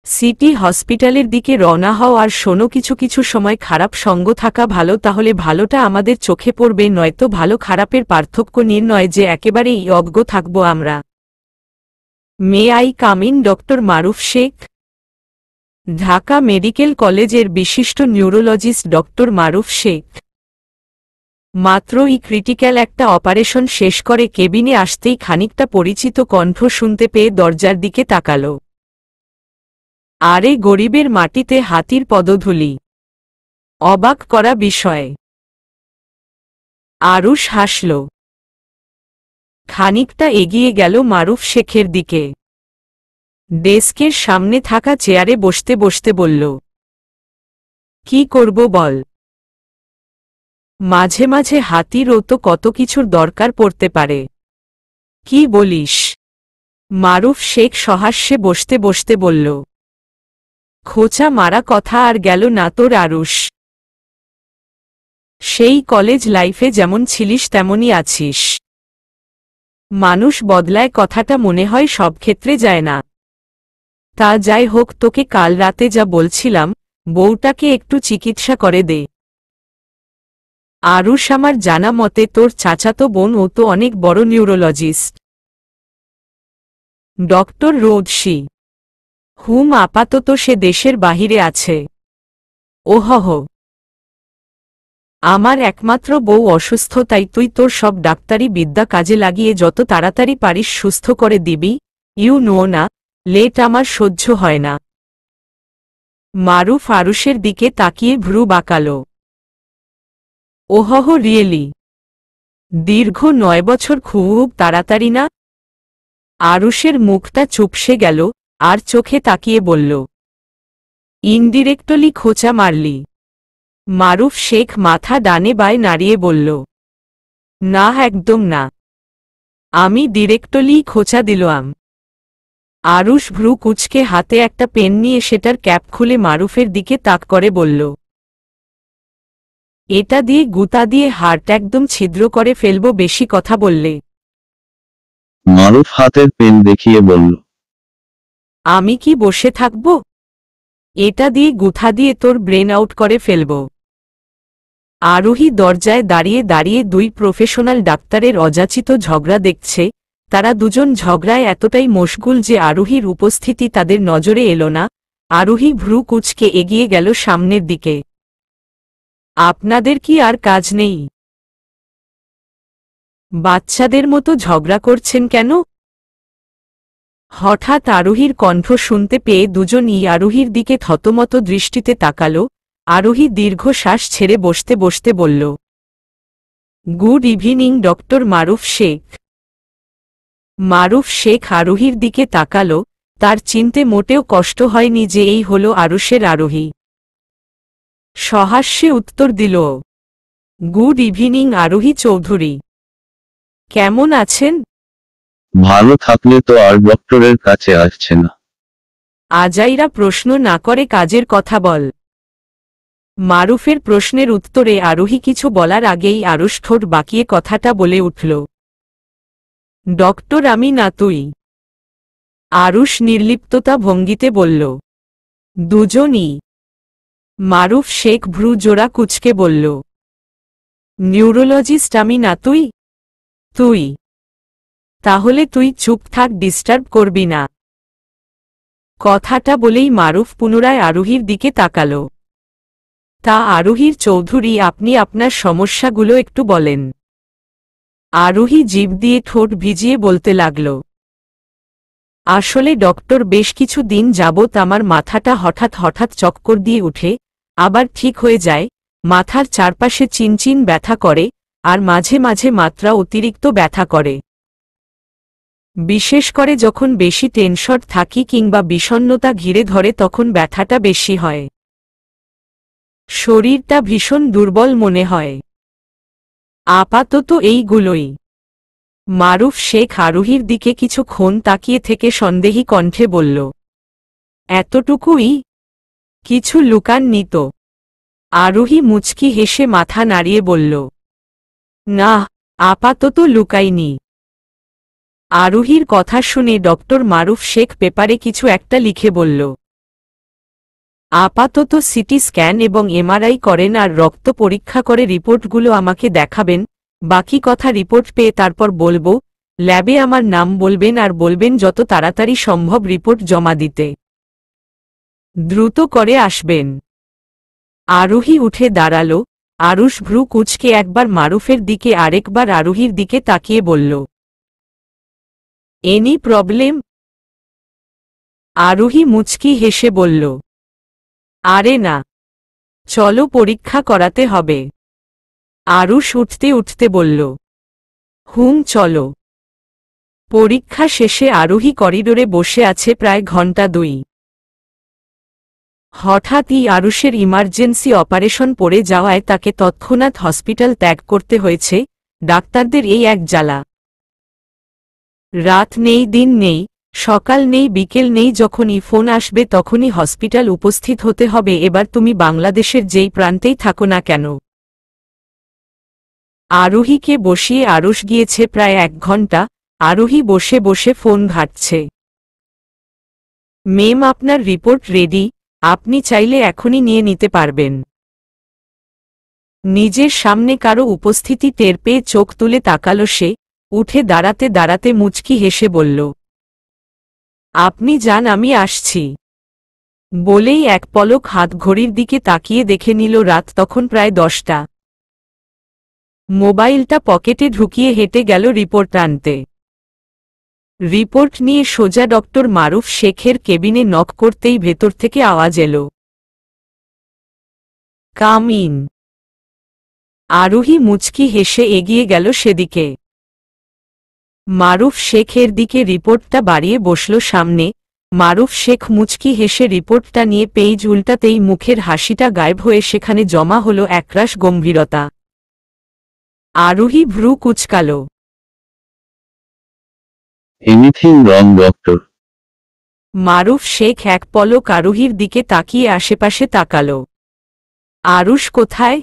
সিটি হসপিটালের দিকে রওনা হও, আর শোনো কিছু কিছু সময় খারাপ সঙ্গ থাকা ভালো, তাহলে ভালোটা আমাদের চোখে পড়বে, নয়তো ভালো খারাপের পার্থক্য নির্ণয় যে একেবারেই অজ্ঞ থাকব আমরা। May I come in? Doctor Maruf Sheikh, Dhaka medical কলেজের বিশিষ্ট নিউরোলজিস্ট ডক্টর মারুফ শেখ মাত্রই ক্রিটিক্যাল একটা অপারেশন শেষ করে কেবিনে আসতেই খানিকটা পরিচিত কণ্ঠ শুনতে পেয়ে দরজার দিকে তাকাল। আরে গরিবের মাটিতে হাতির পদধূলি, অবাক করা বিষয়। আরুষ হাসল। খানিকটা এগিয়ে গেল মারুফ শেখের দিকে। ডেস্কের সামনে থাকা চেয়ারে বসতে বসতে বলল, কি করব বল? মাঝে মাঝে হাতিরও তো কত কিছুর দরকার পড়তে পারে। কি বলিস? মারুফ শেখ সহাস্যে বসতে বসতে বলল, খোঁচা মারা কথা আর গেল না তোর আরুষ। সেই কলেজ লাইফে যেমন ছিলিস তেমনই আছিস। মানুষ বদলায় কথাটা মনে হয় সব ক্ষেত্রে যায় না। তা যাই হোক, তোকে কাল রাতে যা বলছিলাম, বউটাকে একটু চিকিৎসা করে দে। আরুষ, আমার জানা মতে তোর চাচাতো বোন, ও তো অনেক বড় নিউরোলজিস্ট, ডক্টর রোদসি। হুম, আপাতত সে দেশের বাহিরে আছে। ওহহ, আমার একমাত্র বউ অসুস্থ, তাই তুই তোর সব ডাক্তারি বিদ্যা কাজে লাগিয়ে যত তাড়াতাড়ি পারিস সুস্থ করে দিবি। ইউ নো না, লেট আমার সহ্য হয় না। মারুফ আরুষের দিকে তাকিয়ে ভ্রু বাঁকাল। ওহহ, রিয়েলি? দীর্ঘ 9 বছর খুব তাড়াতাড়ি না? আরুষের মুখটা চুপসে গেল, আর চোখে তাকিয়ে বলল, ইনডিরেক্টলি খোঁচা মারলি? মারুফ শেখ মাথা ডানে বায়ে নাড়িয়ে বলল, না, একদম না। আমি ডিরেক্টলি খোঁচা দিলাম। আরুষ ভ্রু কুচকে হাতে একটা পেন নিয়ে সেটার ক্যাপ খুলে মারুফের দিকে তাক করে বলল, এটা দিয়ে গুতা দিয়ে হার্ট একদম ছিদ্র করে ফেলবো বেশি কথা বললে। মারুফ হাতের পেন দেখিয়ে বলল, আমি কি বসে থাকব? এটা দিয়ে গুথা দিয়ে তোর ব্রেন আউট করে ফেলব। আরোহী দরজায় দাঁড়িয়ে দাঁড়িয়ে দুই প্রফেশনাল ডাক্তারের অযাচিত ঝগড়া দেখছে। তারা দুজন ঝগড়ায় এতটাই মশগুল যে আরোহীর উপস্থিতি তাদের নজরে এলো না। আরোহী ভ্রু কুঁচকে এগিয়ে গেল সামনের দিকে। আপনাদের কি আর কাজ নেই? বাচ্চাদের মতো ঝগড়া করছেন কেন? হঠাৎ আরোহীর কণ্ঠ শুনতে পেয়ে দুজনই আরোহীর দিকে থতমত দৃষ্টিতে তাকাল। আরোহী দীর্ঘশ্বাস ছেড়ে বসতে বসতে বলল, good evening doctor Maruf Sheikh. মারুফ শেখ আরোহীর দিকে তাকাল। তার চিনতে মোটেও কষ্ট হয়নি যে এই হল আরুষের আরোহী। সহাস্যে উত্তর দিল, গুড ইভিনিং আরোহী চৌধুরী। কেমন আছেন? ভালো থাকলে তো আর ডক্টরের কাছে আসছে না। আজাইরা প্রশ্ন না করে কাজের কথা বল। মারুফের প্রশ্নের উত্তরে আরোহী কিছু বলার আগেই আরুষ ঠোঁট বাঁকিয়ে কথাটা বলে উঠল, ডক্টর আমি না তুই। আরুষ নির্লিপ্ততা ভঙ্গিতে বলল, দুজনই। মারুফ শেখ ভ্রু জোড়া কুচকে বলল, নিউরোলজিস্ট আমি না তুই? তুই। তাহলে তুই চুপ থাক, ডিস্টার্ব করবি না। কথাটা বলেই মারুফ পুনরায় আরোহীর দিকে তাকাল। তা আরোহীর চৌধুরী, আপনি আপনার সমস্যাগুলো একটু বলেন। আরোহী জিভ দিয়ে ঠোঁট ভিজিয়ে বলতে লাগল, আসলে ডক্টর বেশ কিছু দিন যাবৎ আমার মাথাটা হঠাৎ হঠাৎ চক্কর দিয়ে উঠে, আবার ঠিক হয়ে যায়। মাথার চারপাশে চিনচিন ব্যথা করে, আর মাঝে মাঝে মাত্রা অতিরিক্ত ব্যথা করে। বিশেষ করে যখন বেশি টেনশন থাকি কিংবা বিষণ্ণতা ঘিরে ধরে তখন ব্যথাটা বেশি হয়। শরীরটা ভীষণ দুর্বল মনে হয়। আপাতত এইগুলোই। মারুফ শেখ আরোহীর দিকে কিছুক্ষণ তাকিয়ে থেকে সন্দেহী কণ্ঠে বলল, এতটুকুই? কিছু লুকাননি তো? আরোহী মুচকি হেসে মাথা নাড়িয়ে বলল, না, আপাতত লুকাইনি। আরোহীর কথা শুনে ডক্টর মারুফ শেখ পেপারে কিছু একটা লিখে বলল, আপাতত সিটি স্ক্যান এবং এমআরআই করেন আর রক্ত পরীক্ষা করে রিপোর্টগুলো আমাকে দেখাবেন। বাকি কথা রিপোর্ট পেয়ে তারপর বলবো। ল্যাবে আমার নাম বলবেন আর বলবেন যত তাড়াতাড়ি সম্ভব রিপোর্ট জমা দিতে। দ্রুত করে আসবেন। আরোহী উঠে দাঁড়াল। আরুষ ভ্রু কুচকে একবার মারুফের দিকে আরেকবার আরোহীর দিকে তাকিয়ে বলল, এনি প্রবলেম? আরোহী মুচকি হেসে বলল, আরে না, চলো পরীক্ষা করাতে হবে। আরুষ উঠতে উঠতে বলল, হুম চলো। পরীক্ষা শেষে আরোহী করিডোরে বসে আছে প্রায় ঘন্টা 2। হঠাৎই আরুষের ইমার্জেন্সি অপারেশন পড়ে যাওয়ায় তাকে তৎক্ষণাৎ হসপিটাল ত্যাগ করতে হয়েছে। ডাক্তারদের এই এক জ্বালা। রাত নেই, দিন নেই, সকাল নেই, বিকেল নেই, যখনই ফোন আসবে তখনই হসপিটাল উপস্থিত হতে হবে। এবার তুমি বাংলাদেশের যেই প্রান্তেই থাকো না কেন। আরোহীকে বসিয়ে আরুষ গিয়েছে প্রায় 1 ঘন্টা। আরোহী বসে বসে ফোন ঘাঁটছে। মেম, আপনার রিপোর্ট রেডি, আপনি চাইলে এখনই নিয়ে নিতে পারবেন। নিজের সামনে কারো উপস্থিতি টের পেয়ে চোখ তুলে তাকাল সে। উঠে দাঁড়াতে দাঁড়াতে মুচকি হেসে বলল, আপনি যান, আমি আসছি। বলেই এক পলক হাত ঘড়ির দিকে তাকিয়ে দেখে নিল রাত তখন প্রায় 10টা। মোবাইলটা পকেটে ঢুকিয়ে হেঁটে গেল রিপোর্ট আনতে। রিপোর্ট নিয়ে সোজা ডক্টর মারুফ শেখের কেবিনে নক করতেই ভেতর থেকে আওয়াজ এলো, কাম ইন। আরোহী মুচকি হেসে এগিয়ে গেল সেদিকে। মারুফ শেখের দিকে রিপোর্টটা বাড়িয়ে বসল সামনে। মারুফ শেখ মুচকি হেসে রিপোর্টটা নিয়ে পেজ উল্টাতেই মুখের হাসিটা গায়েব হয়ে সেখানে জমা হল একরাশ গম্ভীরতা। আরোহী ভ্রু কুচকাল। Anything wrong doctor? Maruf Sheikh এক পলক আরুহির দিকে তাকিয়ে আশেপাশে তাকালো। আরুষ কোথায়?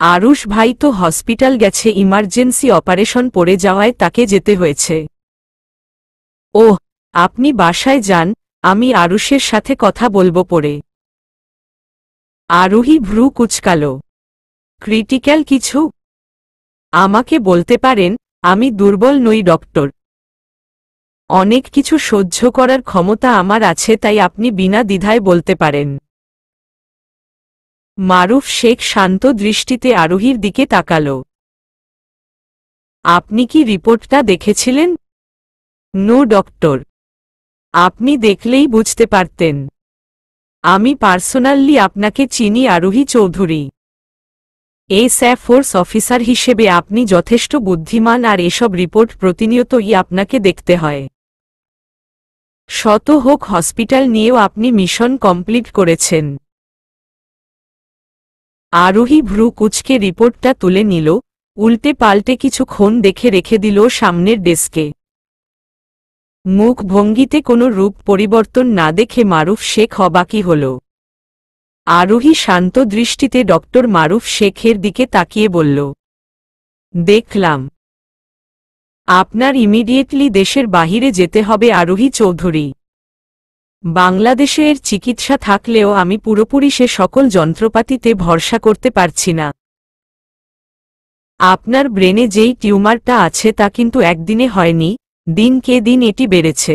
আরুষ ভাই তো হসপিটাল গেছে, ইমার্জেন্সি অপারেশন পড়ে যাওয়ায় তাকে যেতে হয়েছে। ওহ, আপনি বাসায় যান, আমি আরুষের সাথে কথা বলবো পরে। আরুহি ভ্রু কুঁচকাল। ক্রিটিক্যাল কিছু? আমাকে বলতে পারেন, আমি দুর্বল নই ডক্টর। অনেক কিছু সহ্য করার ক্ষমতা আমার আছে, তাই আপনি বিনা দ্বিধায় বলতে পারেন। মারুফ শেখ শান্ত দৃষ্টিতে আরুহির দিকে তাকাল। আপনি কি রিপোর্টটা দেখেছিলেন? No doctor. আপনি দেখলেই বুঝতে পারতেন। আমি পার্সোনালি আপনাকে চিনি Aruhi Chowdhury. SF force officer হিসেবে আপনি যথেষ্ট বুদ্ধিমান, আর এসব রিপোর্ট প্রতিনিয়তই আপনাকে দেখতে হয়। শত হোক হসপিটাল নিয়েও আপনি মিশন কমপ্লিট করেছেন। আরোহী ভ্রু কুঁচকে রিপোর্টটা তুলে নিল, উল্টে পাল্টে কিছুক্ষণ দেখে রেখে দিল সামনের ডেস্কে। মুখ ভঙ্গিতে কোনো রূপ পরিবর্তন না দেখে মারুফ শেখ অবাকই হল। আরোহী শান্ত দৃষ্টিতে ডক্টর মারুফ শেখের দিকে তাকিয়ে বলল, দেখলাম। আপনার ইমিডিয়েটলি দেশের বাহিরে যেতে হবে আরোহী চৌধুরী। বাংলাদেশে এর চিকিৎসা থাকলেও আমি পুরোপুরি সে সকল যন্ত্রপাতিতে ভরসা করতে পারছি না। আপনার ব্রেনে যেই টিউমারটা আছে তা কিন্তু একদিনে হয়নি, দিনকে দিন এটি বেড়েছে।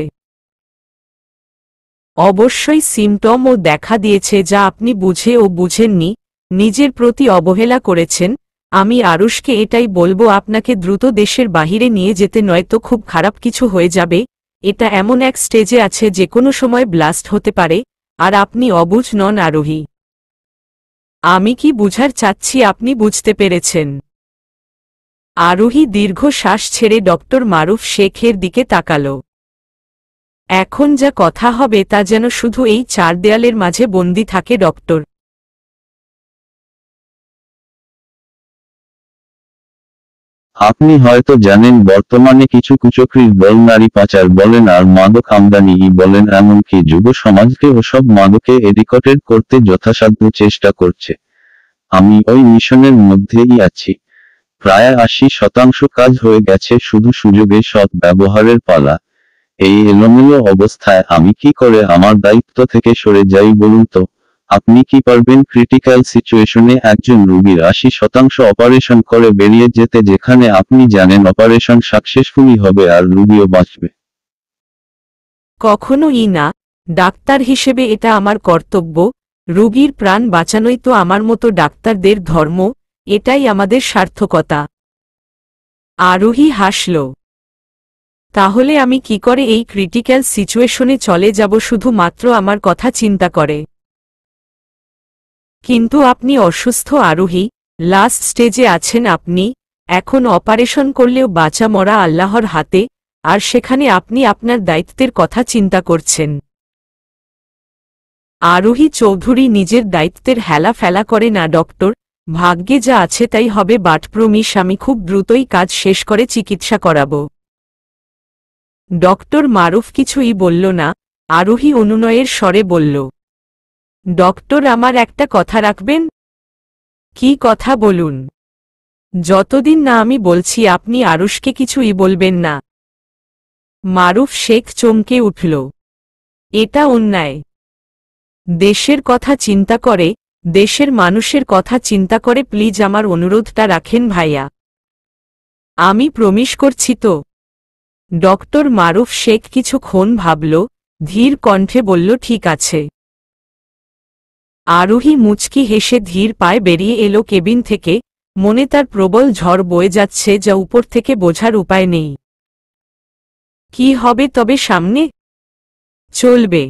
অবশ্যই সিমটমও দেখা দিয়েছে যা আপনি বুঝে ও বুঝেননি, নিজের প্রতি অবহেলা করেছেন। আমি আরুষকে এটাই বলবো, আপনাকে দ্রুত দেশের বাহিরে নিয়ে যেতে, নয়তো খুব খারাপ কিছু হয়ে যাবে। এটা এমন এক স্টেজে আছে যে কোনো সময় ব্লাস্ট হতে পারে, আর আপনি অবুঝ নন আরোহী। আমি কি বুঝার চাচ্ছি আপনি বুঝতে পেরেছেন? আরোহী দীর্ঘ শ্বাস ছেড়ে ডক্টর মারুফ শেখের দিকে তাকাল। এখন যা কথা হবে তা যেন শুধু এই চার দেয়ালের মাঝে বন্দী থাকে ডক্টর। আপনি হয়তো জানেন বর্তমানে কিছু কুচক্রীর দল নারী পাচার বলেন আর মাদক আমদানি বলেন, এমনকি যুব সমাজকে ওসব মাদকে এডিকটেড করতে যথাসাধ্য চেষ্টা করছে। আমি ওই মিশনের মধ্যেই আছি। প্রায় 80% কাজ হয়ে গেছে, শুধু সুযোগে সৎ ব্যবহারের পালা। এই এলোমেলো অবস্থায় আমি কি করে আমার দায়িত্ব থেকে সরে যাই বলুন তো? আপনি কি পারবেন ক্রিটিক্যাল সিচুয়েশনে একজন রোগীর 80% অপারেশন করে বেরিয়ে যেতে, যেখানে আপনি জানেন অপারেশন সাকসেসফুলি হবে আর রোগীও বাঁচবে? কখনোই না। ডাক্তার হিসেবে এটা আমার কর্তব্য। রোগীর প্রাণ বাঁচানোই তো আমার মতো ডাক্তারদের ধর্ম, এটাই আমাদের সার্থকতা। আরোহী হাসল। তাহলে আমি কি করে এই ক্রিটিক্যাল সিচুয়েশনে চলে যাব শুধুমাত্র আমার কথা চিন্তা করে? কিন্তু আপনি অসুস্থ আরোহী, লাস্ট স্টেজে আছেন আপনি। এখন অপারেশন করলেও বাঁচা মরা আল্লাহর হাতে, আর সেখানে আপনি আপনার দায়িত্বের কথা চিন্তা করছেন। আরোহী চৌধুরী নিজের দায়িত্বের হেলা ফেলা করে না ডক্টর। ভাগ্যে যা আছে তাই হবে, বাট প্রমিস আমি খুব দ্রুতই কাজ শেষ করে চিকিৎসা করাব। ডক্টর মারুফ কিছুই বলল না। আরোহী অনুনয়ের স্বরে বলল, ডক্টর আমার একটা কথা রাখবেন? কি কথা বলুন? যতদিন না আমি বলছি আপনি আরুষকে কিছুই বলবেন না। মারুফ শেখ চমকে উঠল। এটা অন্যায়। দেশের কথা চিন্তা করে, দেশের মানুষের কথা চিন্তা করে প্লিজ আমার অনুরোধটা রাখেন ভাইয়া। আমি প্রমিস করছি তো। ডক্টর মারুফ শেখ কিছুক্ষণ ভাবল, ধীর কণ্ঠে বলল, ঠিক আছে। আরোহী মুচকি হেসে ধীর পায়ে বেরিয়ে এলো কেবিন থেকে। মনে তার প্রবল ঝড় বয়ে যাচ্ছে, যা উপর থেকে বোঝার উপায় নেই। কি হবে তবে সামনে? চলবে।